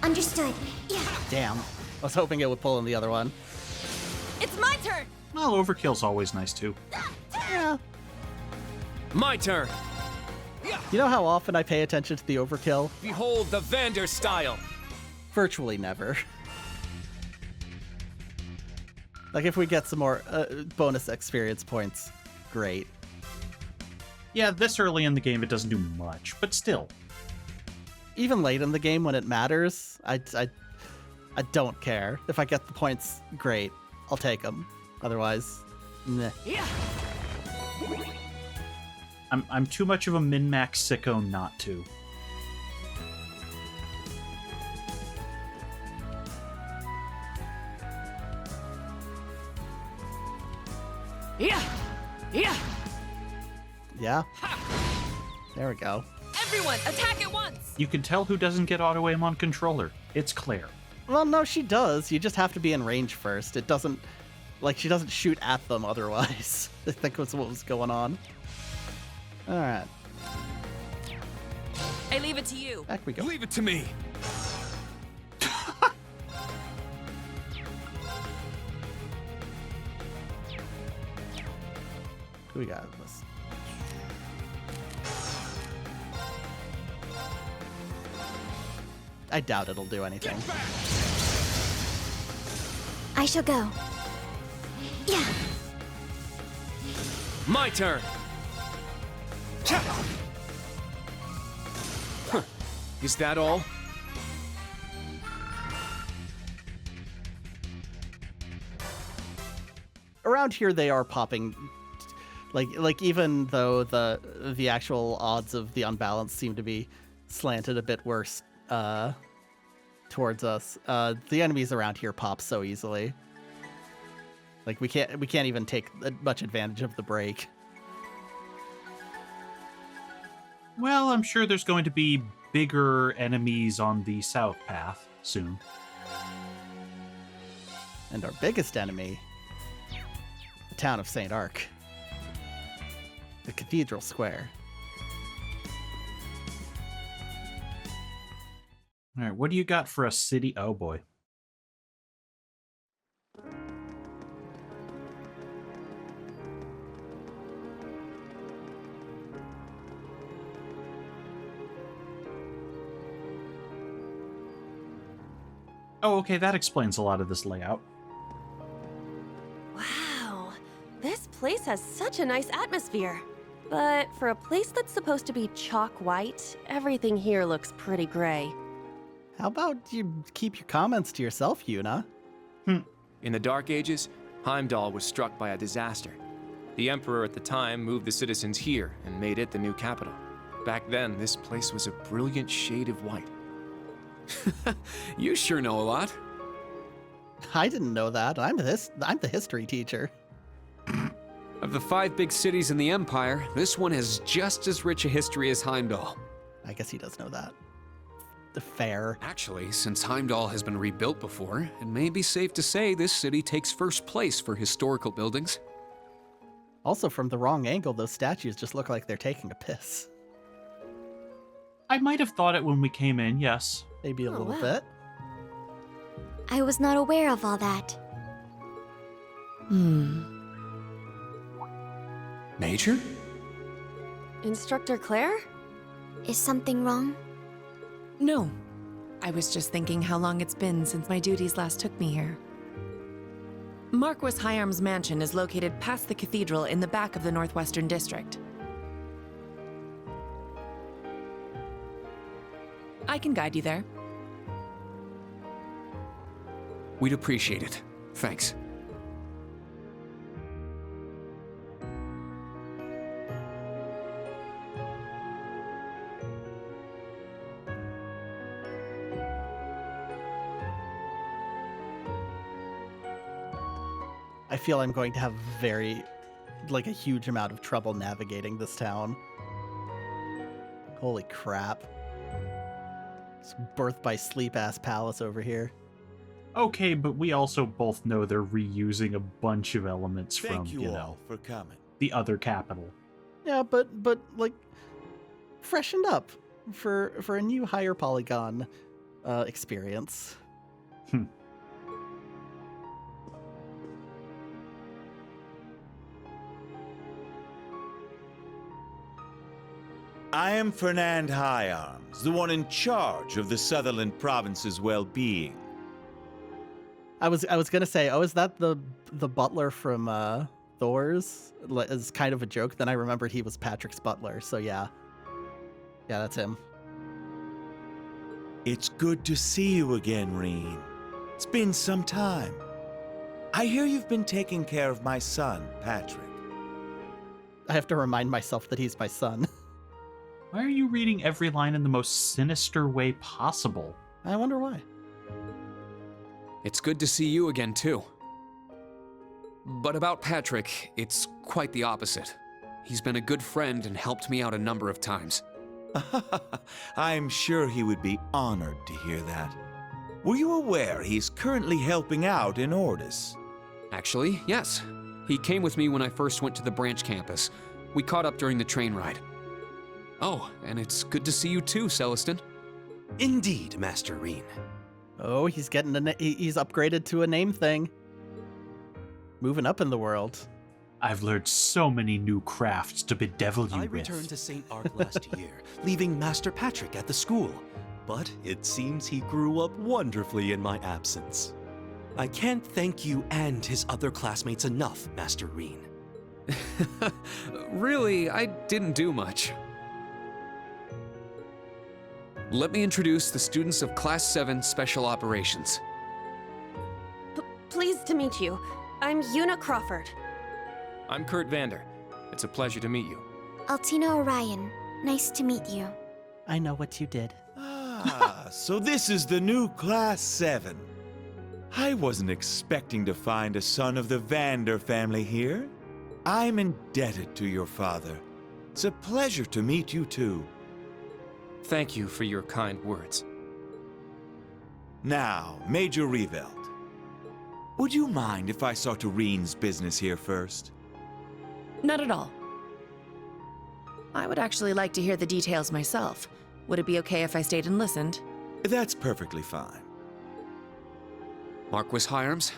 Understood. Yeah. Damn. I was hoping it would pull in the other one. It's my turn! Well, overkill's always nice too. Yeah. My turn. You know how often I pay attention to the overkill? Behold the Vander style. Virtually never. Like if we get some more bonus experience points, great. Yeah, this early in the game it doesn't do much, but still. Even late in the game when it matters, I don't care. If I get the points, great. I'll take them. Otherwise, meh. Yeah! I'm too much of a min-max sicko not to. Yeah! Yeah! Yeah? There we go. Everyone, attack at once! You can tell who doesn't get auto-aim on controller. It's Claire. Well, no, she does. You just have to be in range first. It doesn't... Like, she doesn't shoot at them otherwise. I think that's what was going on. Alright. I leave it to you. Back we go. Leave it to me. Who we got this? I doubt it'll do anything. I shall go. Yeah. My turn. Huh. Is that all? Around here they are popping, like even though the actual odds of the unbalance seem to be slanted a bit worse towards us, the enemies around here pop so easily. Like we can't even take much advantage of the break. Well, I'm sure there's going to be bigger enemies on the south path soon. And our biggest enemy, the town of Saint-Arkh, the Cathedral Square. All right, what do you got for a city? Oh boy. Oh, okay, that explains a lot of this layout. Wow, this place has such a nice atmosphere. But for a place that's supposed to be chalk white, everything here looks pretty gray. How about you keep your comments to yourself, Yuna? In the Dark Ages, Heimdall was struck by a disaster. The Emperor at the time moved the citizens here and made it the new capital. Back then, this place was a brilliant shade of white. You sure know a lot. I didn't know that. I'm the history teacher. Of the 5 big cities in the Empire, this one has just as rich a history as Heimdall. I guess he does know that. The fair. Actually, since Heimdall has been rebuilt before, it may be safe to say this city takes first place for historical buildings. Also, from the wrong angle, those statues just look like they're taking a piss. I might have thought it when we came in, yes. Maybe a Oh, little wow. bit. I was not aware of all that. Major? Instructor Claire? Is something wrong? No. I was just thinking how long it's been since my duties last took me here. Marquis Hyarms' mansion is located past the cathedral in the back of the Northwestern District. I can guide you there. We'd appreciate it. Thanks. I feel I'm going to have a huge amount of trouble navigating this town. Holy crap. This birth by sleep ass palace over here. Okay, but we also both know they're reusing a bunch of elements from, Thank you all for coming. the other capital. Yeah, but like freshened up for a new higher polygon experience. I am Fernand Hyarms, the one in charge of the Sutherland province's well-being. I was gonna say, oh, is that the butler from Thor's? As kind of a joke. Then I remembered he was Patrick's butler. So yeah, that's him. It's good to see you again, Reen. It's been some time. I hear you've been taking care of my son, Patrick. I have to remind myself that he's my son. Why are you reading every line in the most sinister way possible? I wonder why. It's good to see you again, too. But about Patrick, it's quite the opposite. He's been a good friend and helped me out a number of times. I'm sure he would be honored to hear that. Were you aware he's currently helping out in Ordis? Actually, yes. He came with me when I first went to the branch campus. We caught up during the train ride. Oh, and it's good to see you too, Celestin. Indeed, Master Reen. Oh, he's getting he's upgraded to a name thing. Moving up in the world. I've learned so many new crafts to bedevil you I with. returned to Saint-Arkh last year, leaving Master Patrick at the school. But it seems he grew up wonderfully in my absence. I can't thank you and his other classmates enough, Master Reen. Really, I didn't do much. Let me introduce the students of Class 7 Special Operations. Pleased to meet you. I'm Yuna Crawford. I'm Kurt Vander. It's a pleasure to meet you. Altina Orion. Nice to meet you. I know what you did. Ah, so this is the new Class 7. I wasn't expecting to find a son of the Vander family here. I'm indebted to your father. It's a pleasure to meet you too. Thank you for your kind words. Now, Major Reveld. Would you mind if I saw to Reen's business here first? Not at all. I would actually like to hear the details myself. Would it be okay if I stayed and listened? That's perfectly fine. Marquis Hyarms,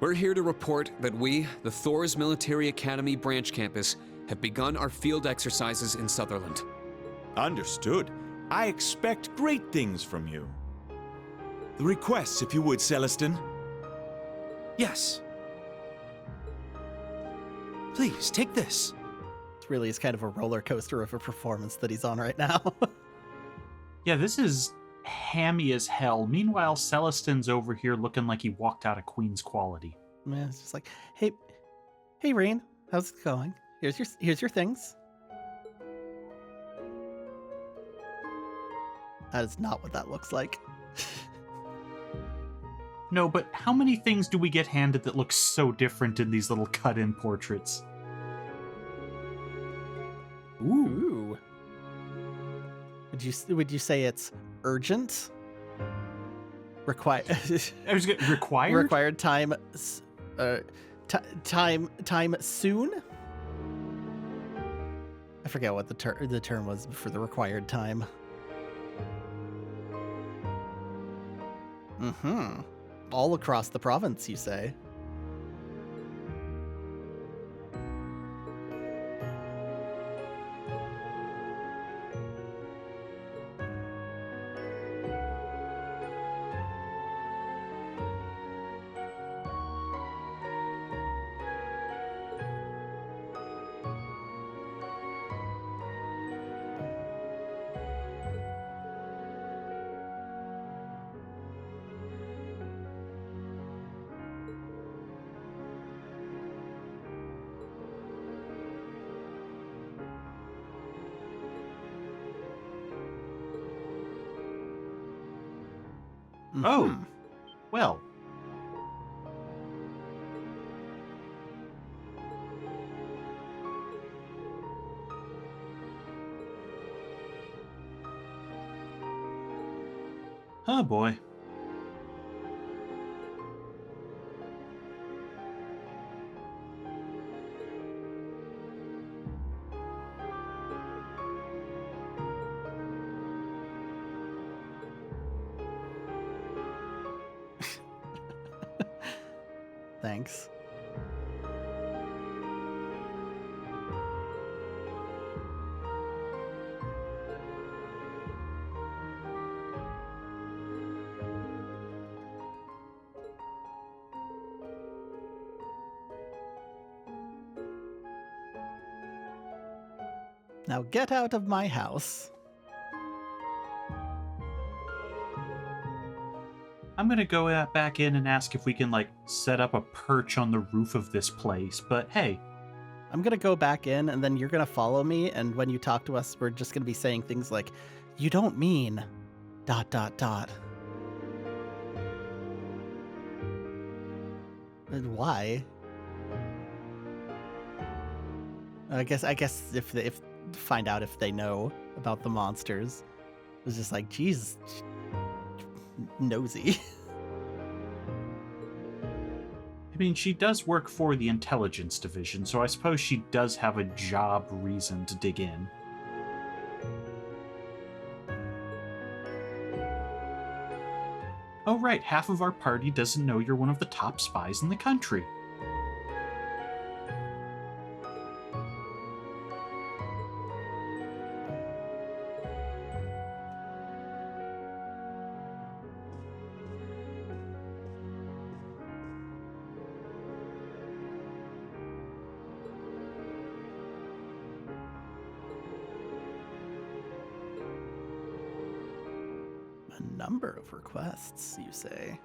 we're here to report that we, the Thor's Military Academy branch campus, have begun our field exercises in Sutherland. Understood. I expect great things from you. The requests, if you would, Celestin. Yes. Please, take this. It really is kind of a roller coaster of a performance that he's on right now. Yeah, this is hammy as hell. Meanwhile, Celestin's over here looking like he walked out of Queen's Quality. Man, it's just like, hey, Rain, how's it going? Here's your things. That is not what that looks like. No, but how many things do we get handed that look so different in these little cut-in portraits? Ooh. Would you say it's urgent? Required. I was getting required. Required time. Time soon. I forget what the term was for the required time. Mm-hmm. All across the province, you say? Oh, well. Oh boy. Thanks. Now get out of my house. I'm gonna go back in and ask if we can, like, set up a perch on the roof of this place, but hey. I'm gonna go back in, and then you're gonna follow me, and when you talk to us, we're just gonna be saying things like, "You don't mean... ... And why? I guess if find out if they know about the monsters. It was just like, geez, nosy. I mean, she does work for the intelligence division, so I suppose she does have a job reason to dig in. Oh right, half of our party doesn't know you're one of the top spies in the country. A number of requests, you say?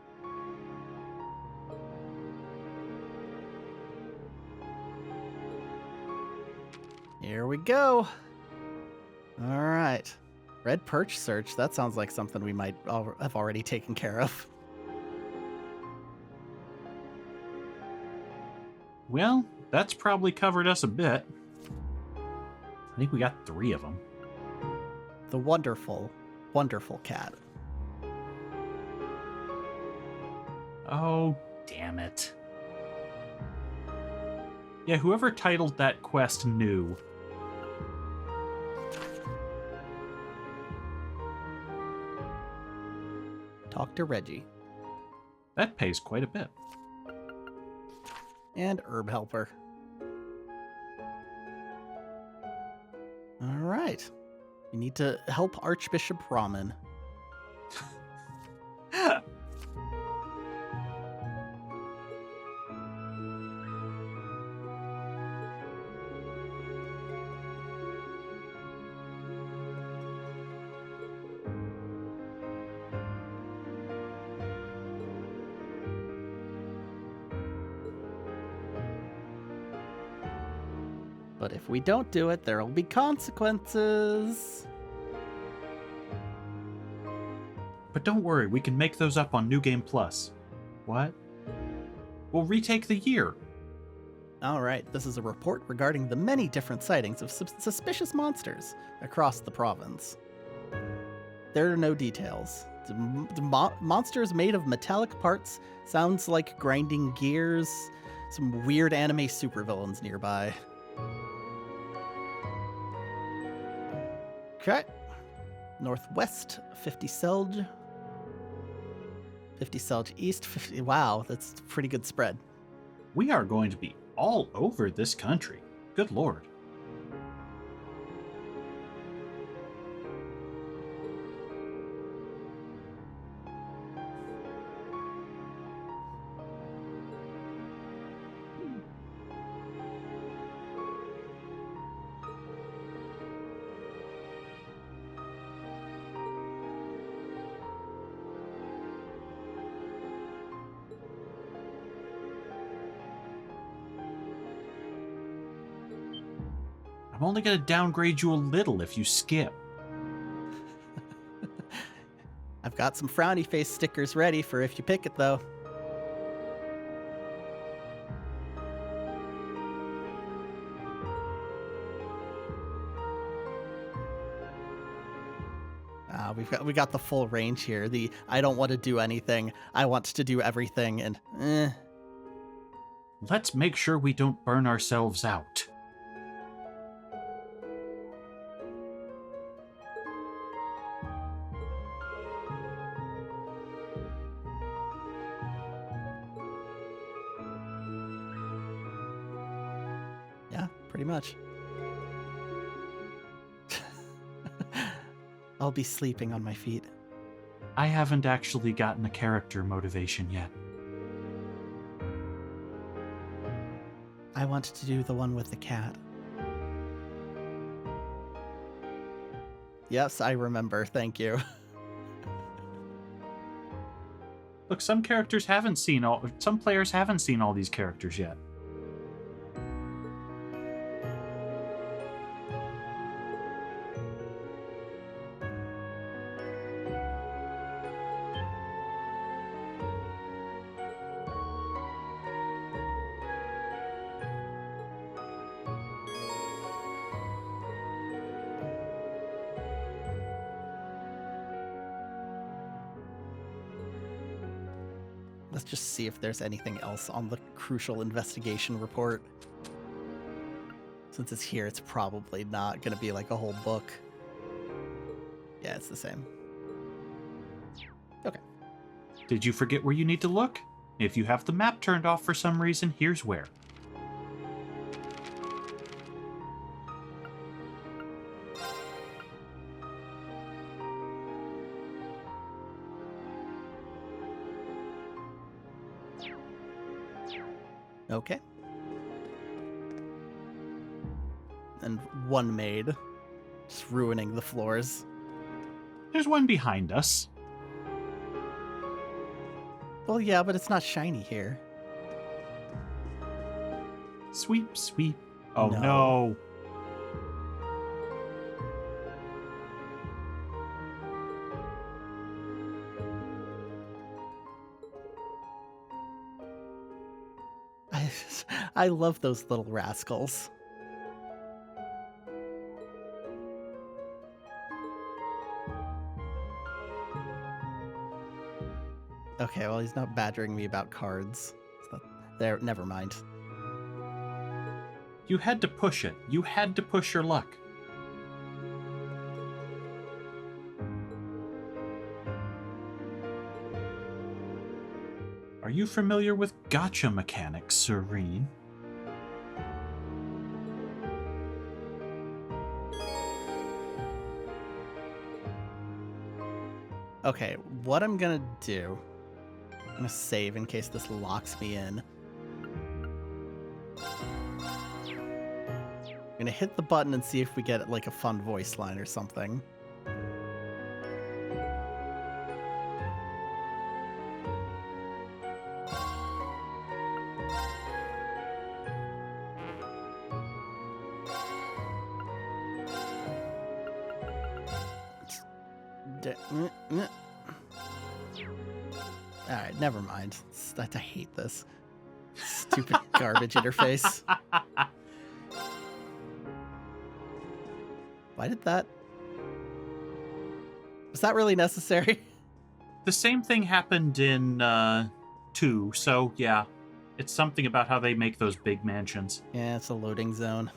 Here we go. All right. Red perch search. That sounds like something we might have already taken care of. Well, that's probably covered us a bit. I think we got 3 of them. The wonderful, wonderful cat. Oh, damn it. Yeah, whoever titled that quest knew. Talk to Reggie. That pays quite a bit. And herb helper. All right. You need to help Archbishop Ramen. But if we don't do it, there'll be consequences. But don't worry, we can make those up on New Game Plus. What? We'll retake the year. All right, this is a report regarding the many different sightings of suspicious monsters across the province. There are no details. The monsters made of metallic parts, sounds like grinding gears, some weird anime supervillains nearby. Okay. Northwest, 50 Selge. 50 Selge East, 50... Wow, that's a pretty good spread. We are going to be all over this country. Good lord. I'm only going to downgrade you a little if you skip. I've got some frowny face stickers ready for if you pick it, though. We got the full range here. The I don't want to do anything, I want to do everything, and Let's make sure we don't burn ourselves out. Yeah, pretty much. I'll be sleeping on my feet. I haven't actually gotten a character motivation yet. I wanted to do the one with the cat. Yes, I remember. Thank you. Look, some players haven't seen all these characters yet. Let's just see if there's anything else on the crucial investigation report. Since it's here, it's probably not going to be like a whole book. Yeah, it's the same. Okay. Did you forget where you need to look? If you have the map turned off for some reason, here's where. Okay. And one maid. Just ruining the floors. There's one behind us. Well, yeah, but it's not shiny here. Sweep, sweep. Oh No. no. I love those little rascals. Okay, well, he's not badgering me about cards. So there, never mind. You had to push it. You had to push your luck. Are you familiar with gotcha mechanics, Serene? Okay, what I'm gonna do... I'm gonna save in case this locks me in. I'm gonna hit the button and see if we get like a fun voice line or something. Alright, never mind. I hate this. Stupid garbage interface. Why did that... Was that really necessary? The same thing happened in 2, so yeah. It's something about how they make those big mansions. Yeah, it's a loading zone.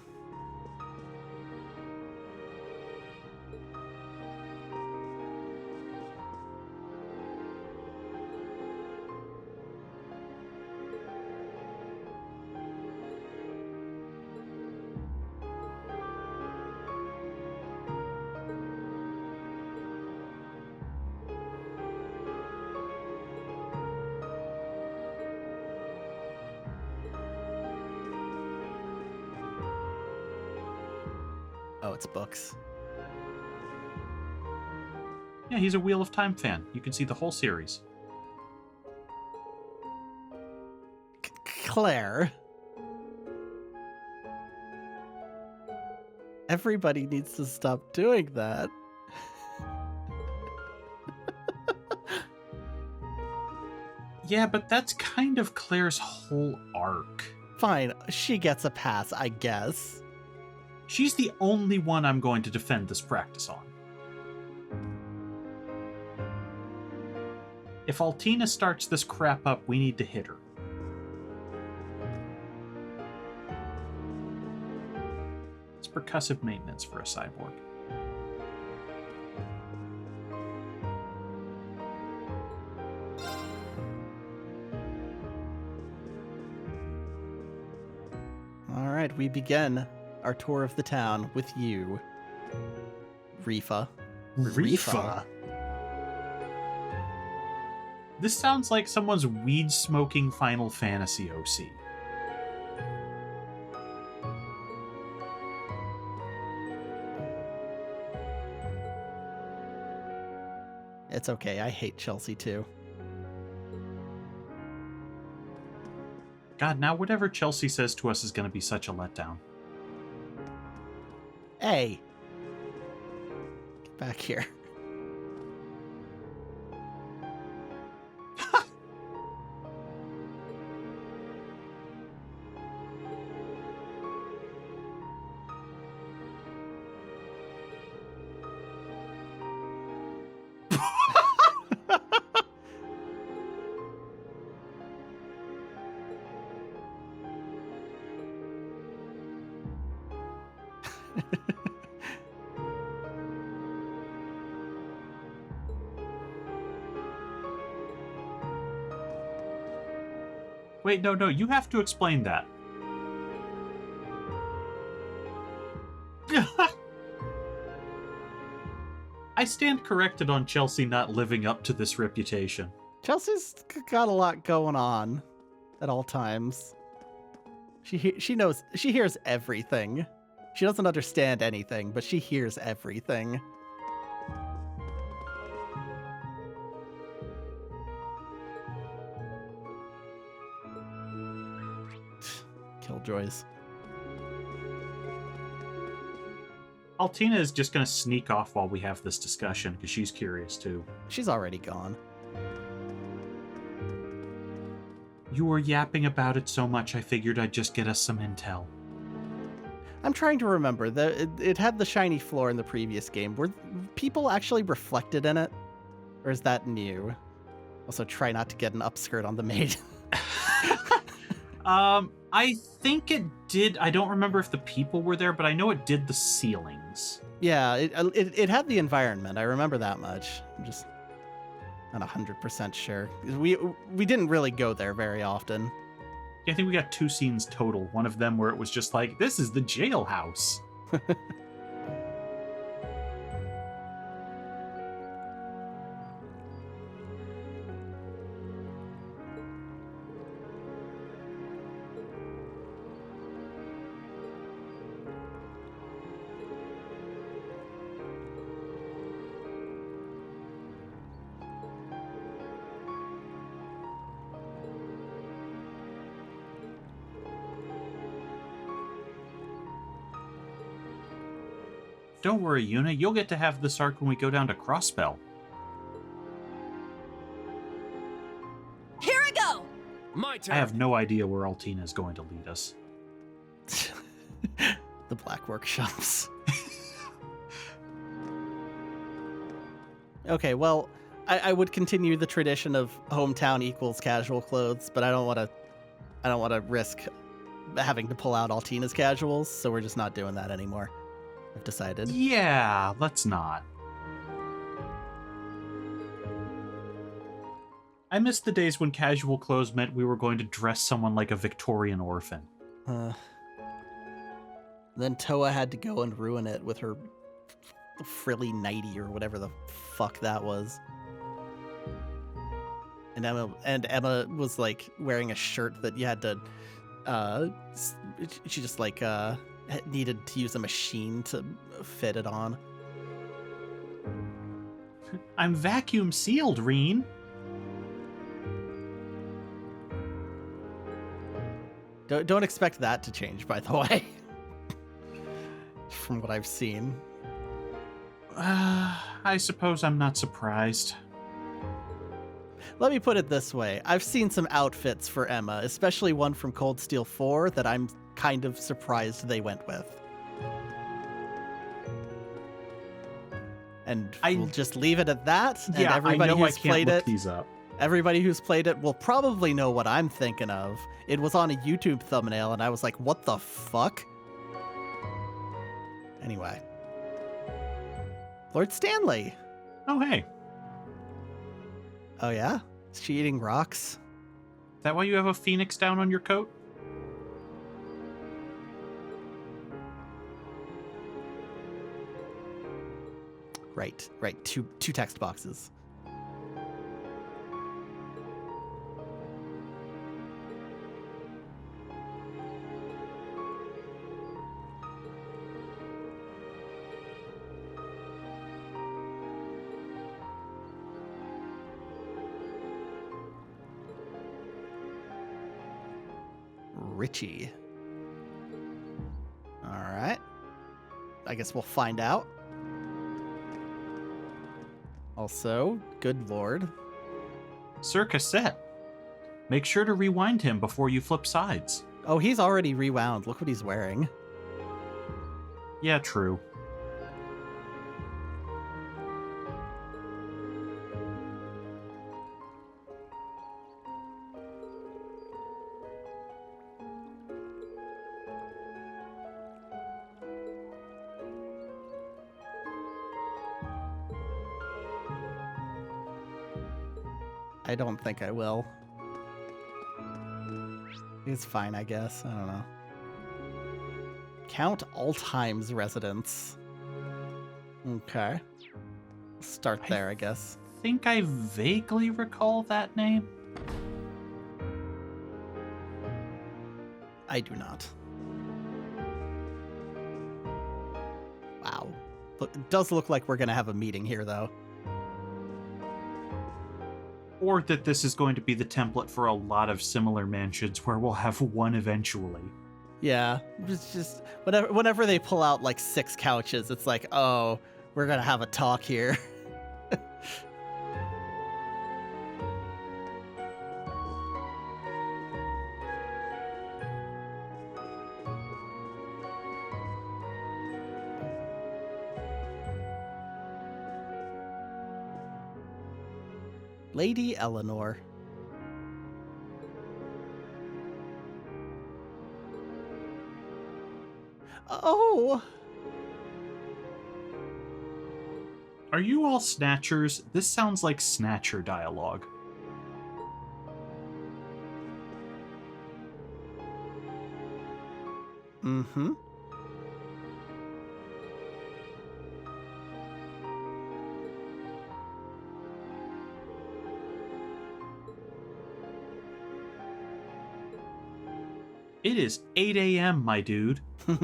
Oh, it's books. Yeah, he's a Wheel of Time fan. You can see the whole series. Claire. Everybody needs to stop doing that. Yeah, but that's kind of Claire's whole arc. Fine, she gets a pass, I guess. She's the only one I'm going to defend this practice on. If Altina starts this crap up, we need to hit her. It's percussive maintenance for a cyborg. All right, we begin our tour of the town with you, Rifa. Rifa? This sounds like someone's weed-smoking Final Fantasy OC. It's okay, I hate Chelsea too. God, now whatever Chelsea says to us is going to be such a letdown. Hey! Get back here. Wait, no, you have to explain that. I stand corrected on Chelsea not living up to this reputation. Chelsea's got a lot going on at all times. She knows, she hears everything. She doesn't understand anything, but she hears everything. Killjoys. Altina is just going to sneak off while we have this discussion, because she's curious too. She's already gone. You were yapping about it so much I figured I'd just get us some intel. I'm trying to remember. It had the shiny floor in the previous game. Were people actually reflected in it? Or is that new? Also, try not to get an upskirt on the maid. I think it did. I don't remember if the people were there, but I know it did the ceilings. Yeah, it had the environment. I remember that much. I'm just not 100% sure. We didn't really go there very often. I think we got 2 scenes total. One of them where it was just like, this is the jailhouse. Don't worry, Yuna. You'll get to have this arc when we go down to Crossbell. My turn. I have no idea where Altina is going to lead us. The Black Workshops. Okay, well, I would continue the tradition of hometown equals casual clothes, but I don't want to risk having to pull out Altina's casuals, so we're just not doing that anymore. I've decided. Yeah, let's not. I miss the days when casual clothes meant we were going to dress someone like a Victorian orphan. Then Toa had to go and ruin it with her frilly nightie or whatever the fuck that was. And Emma was like wearing a shirt that you had to she just like needed to use a machine to fit it on. I'm vacuum sealed, Reen. Don't expect that to change, by the way. From what I've seen. I suppose I'm not surprised. Let me put it this way. I've seen some outfits for Emma, especially one from Cold Steel 4 that I'm kind of surprised they went with. And we'll just leave it at that. And Yeah, everybody I know who's I can't played look it, these up. everybody who's played it will probably know what I'm thinking of. It was on a YouTube thumbnail, and I was like, what the fuck? Anyway. Lord Stanley. Oh, hey. Oh, yeah? Is she eating rocks? Is that why you have a phoenix down on your coat? Right. Two text boxes. Richie. All right. I guess we'll find out. Also, good lord. Sir Cassette. Make sure to rewind him before you flip sides. Oh, he's already rewound. Look what he's wearing. Yeah, true. I don't think I will. It's fine, I guess. I don't know. Count Altheim's residence. Okay. Start there, I guess. I think I vaguely recall that name. I do not. Wow. Look, it does look like we're going to have a meeting here, though. Or that this is going to be the template for a lot of similar mansions where we'll have one eventually. Yeah, it's just whenever they pull out like 6 couches, it's like, oh, we're gonna have a talk here. Lady Eleanor. Oh! Are you all snatchers? This sounds like snatcher dialogue. Mm-hmm. It is 8 a.m., my dude. I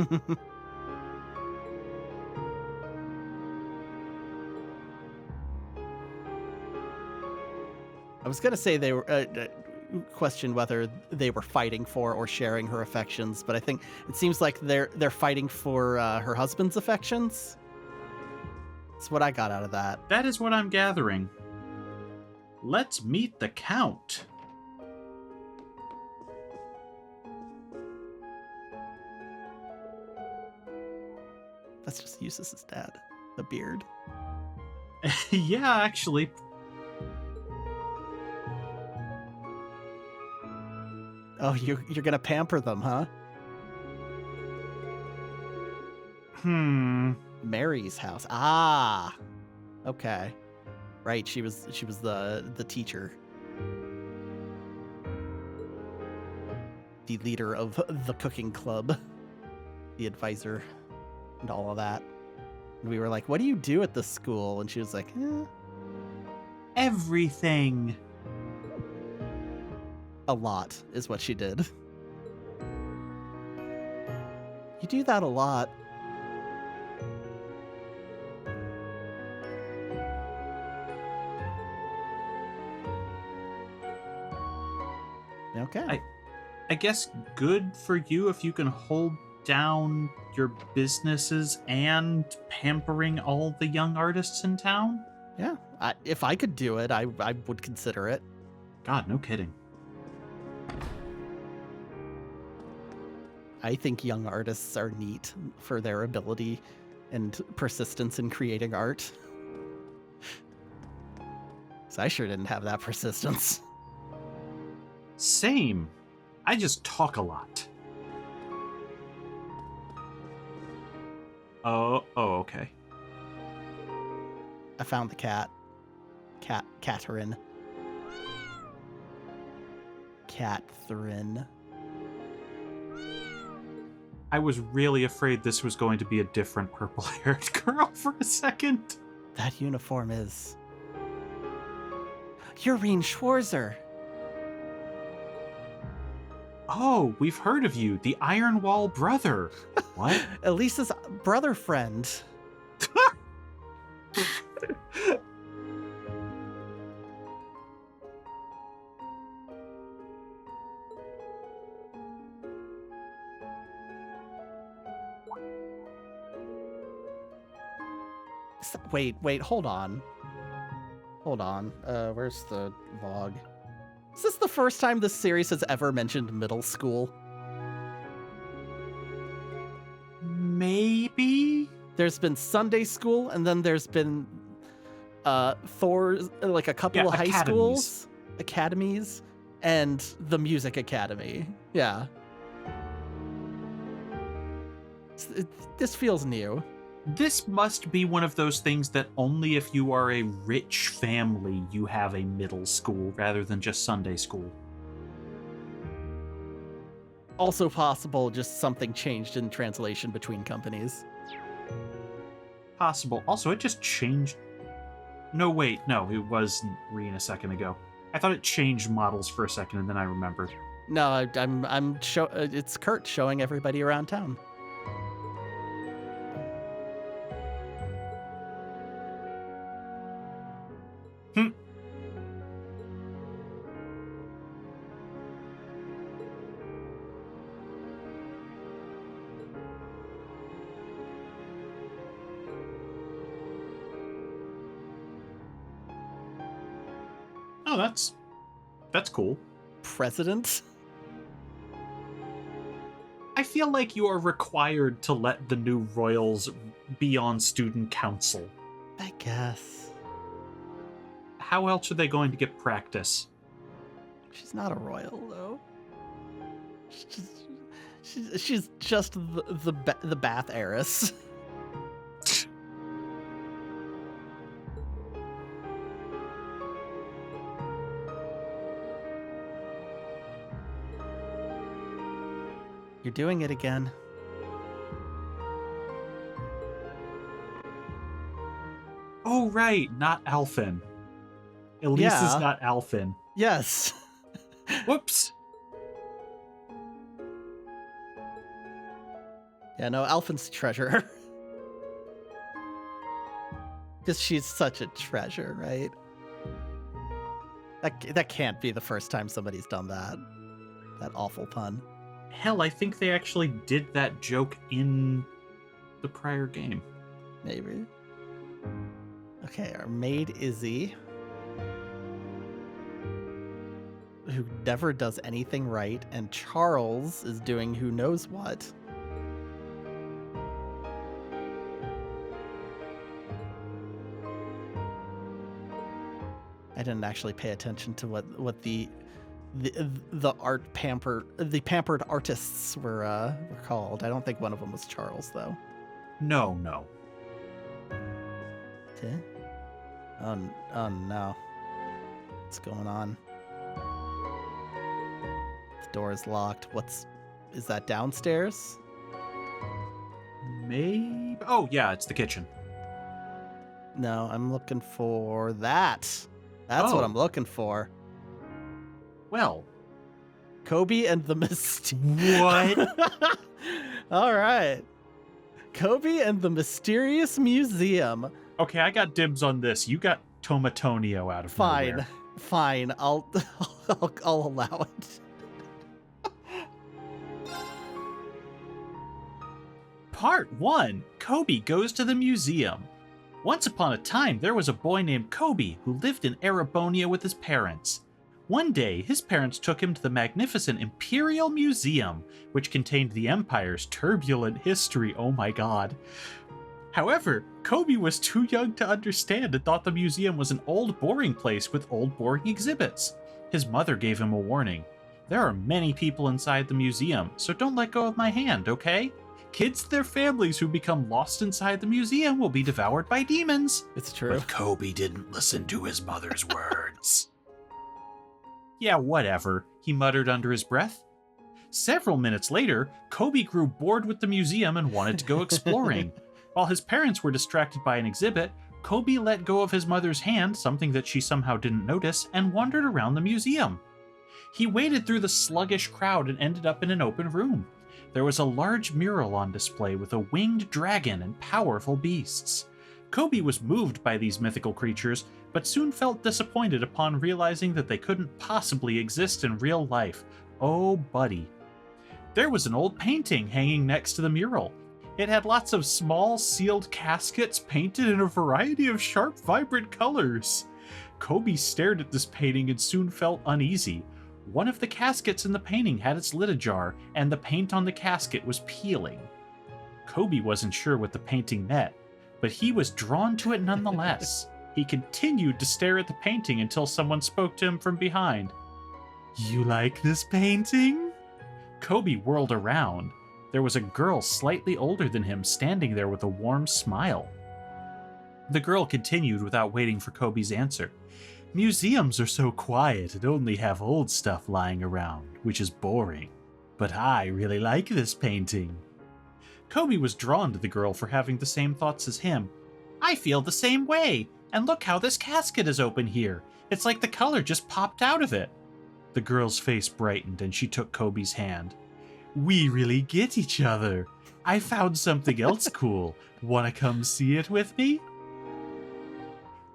was gonna say they were question whether they were fighting for or sharing her affections, but I think it seems like they're fighting for her husband's affections. That's what I got out of that. That is what I'm gathering. Let's meet the Count. That's just Eustace's dad. The beard. Yeah, actually. Oh, you're gonna pamper them, huh? Mary's house. Ah. Okay. Right, she was the teacher. The leader of the cooking club. The advisor and all of that. And we were like, what do you do at the school? And she was like, Everything. A lot is what she did. You do that a lot. Okay. I guess good for you if you can hold down your businesses and pampering all the young artists in town. Yeah. If I could do it, I would consider it. God, no kidding. I think young artists are neat for their ability and persistence in creating art. So I sure didn't have that persistence. Same. I just talk a lot. Oh, okay. I found the cat. Catherine. I was really afraid this was going to be a different purple-haired girl for a second. That uniform is... Urine Schwarzer. Oh, we've heard of you, the Iron Wall brother. What? Elisa's brother friend. Wait, hold on. Where's the log? Is this the first time this series has ever mentioned middle school? Maybe? There's been Sunday school, and then there's been Thor's, like a couple of high schools, academies, and the music academy. Yeah. This feels new. This must be one of those things that only if you are a rich family you have a middle school rather than just Sunday school. Also possible, just something changed in translation between companies. Possible. Also, it just changed. No, wait, no, it was Reen a second ago. I thought it changed models for a second, and then I remembered. No, it's Kurt showing everybody around town. Oh, that's cool. President? I feel like you are required to let the new royals be on student council. I guess. How else are they going to get practice? She's not a royal, though. She's just the Bath heiress. You're doing it again. Oh, right, not Alphen. Elise is not Alphen. Yes. Whoops. Yeah, no, Alphen's treasure. Because she's such a treasure, right? That can't be the first time somebody's done that. That awful pun. Hell, I think they actually did that joke in the prior game. Maybe. Okay, our maid Izzy, who never does anything right, and Charles is doing who knows what. I didn't actually pay attention to what the pampered artists were called. I don't think one of them was Charles, though. No. Okay. Oh no. What's going on? The door is locked. Is that downstairs? Maybe. Oh, yeah, it's the kitchen. No, I'm looking for that. That's what I'm looking for. Well. Coby and the What? All right. Coby and the Mysterious Museum. Okay, I got dibs on this. You got Tomatonio out of nowhere. Fine. I'll allow it. Part 1. Coby goes to the museum. Once upon a time, there was a boy named Coby who lived in Erebonia with his parents. One day, his parents took him to the magnificent Imperial Museum, which contained the Empire's turbulent history. Oh my god. However, Coby was too young to understand and thought the museum was an old, boring place with old, boring exhibits. His mother gave him a warning. There are many people inside the museum, so don't let go of my hand, okay? Kids and their families who become lost inside the museum will be devoured by demons. It's true. But Coby didn't listen to his mother's words. Yeah, whatever, he muttered under his breath. Several minutes later, Coby grew bored with the museum and wanted to go exploring. While his parents were distracted by an exhibit, Coby let go of his mother's hand, something that she somehow didn't notice, and wandered around the museum. He waded through the sluggish crowd and ended up in an open room. There was a large mural on display with a winged dragon and powerful beasts. Coby was moved by these mythical creatures, but soon felt disappointed upon realizing that they couldn't possibly exist in real life. Oh, buddy. There was an old painting hanging next to the mural. It had lots of small, sealed caskets painted in a variety of sharp, vibrant colors. Coby stared at this painting and soon felt uneasy. One of the caskets in the painting had its lid ajar, and the paint on the casket was peeling. Coby wasn't sure what the painting meant, but he was drawn to it nonetheless. He continued to stare at the painting until someone spoke to him from behind. "You like this painting?" Coby whirled around. There was a girl slightly older than him standing there with a warm smile. The girl continued without waiting for Coby's answer. "Museums are so quiet and only have old stuff lying around, which is boring. But I really like this painting." Coby was drawn to the girl for having the same thoughts as him. "I feel the same way, and look how this casket is open here. It's like the color just popped out of it." The girl's face brightened and she took Coby's hand. "We really get each other. I found something else cool. Wanna come see it with me?"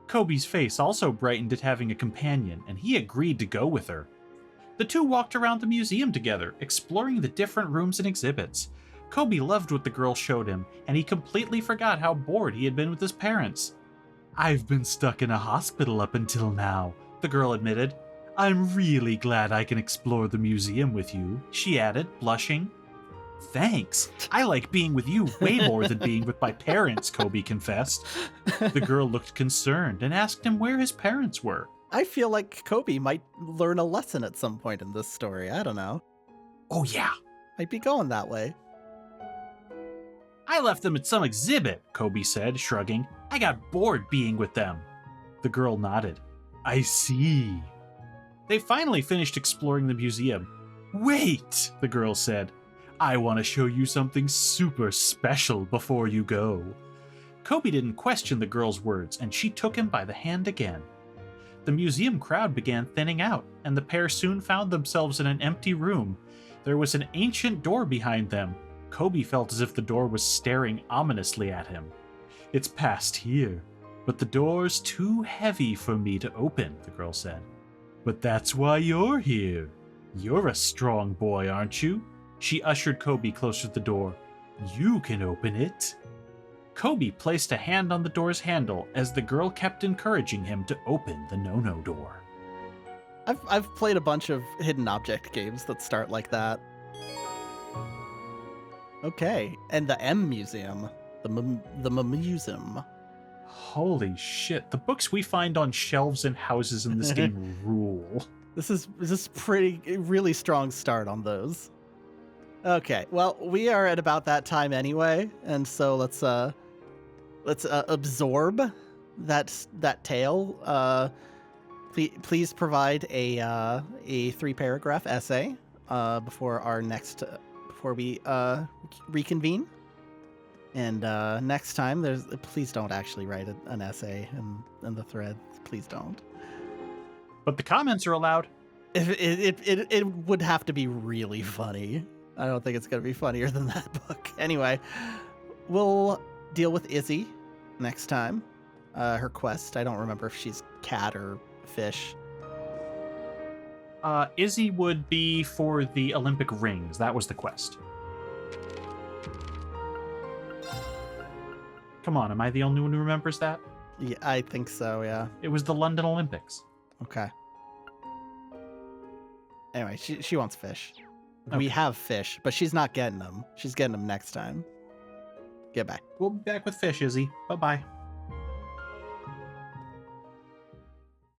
Coby's face also brightened at having a companion, and he agreed to go with her. The two walked around the museum together, exploring the different rooms and exhibits. Coby loved what the girl showed him, and he completely forgot how bored he had been with his parents. "I've been stuck in a hospital up until now," the girl admitted. "I'm really glad I can explore the museum with you," she added, blushing. "Thanks. I like being with you way more than being with my parents," Coby confessed. The girl looked concerned and asked him where his parents were. I feel like Coby might learn a lesson at some point in this story. I don't know. "Oh yeah. Might be going that way. I left them at some exhibit," Coby said, shrugging. "I got bored being with them." The girl nodded. "I see." They finally finished exploring the museum. "Wait," the girl said. "I want to show you something super special before you go." Coby didn't question the girl's words, and she took him by the hand again. The museum crowd began thinning out, and the pair soon found themselves in an empty room. There was an ancient door behind them. Coby felt as if the door was staring ominously at him. "It's past here, but the door's too heavy for me to open," the girl said. "But that's why you're here. You're a strong boy, aren't you?" She ushered Coby closer to the door. "You can open it." Coby placed a hand on the door's handle as the girl kept encouraging him to open the no-no door. I've played a bunch of hidden object games that start like that. Okay, and the M Museum. The museum. Holy shit. The books we find on shelves and houses in this game rule. This is really strong start on those. Okay, well, we are at about that time anyway, and so let's absorb that tale. Please provide a 3-paragraph essay before we reconvene. And next time, please don't actually write an essay in the thread. Please don't. But the comments are allowed. It would have to be really funny. I don't think it's going to be funnier than that book. Anyway, we'll deal with Izzy next time. Her quest. I don't remember if she's cat or fish. Izzy would be for the Olympic rings. That was the quest. Come on, am I the only one who remembers that? Yeah, I think so, yeah. It was the London Olympics. Okay. Anyway, she wants fish. Okay. We have fish, but she's not getting them. She's getting them next time. Get back. We'll be back with fish, Izzy. Bye-bye.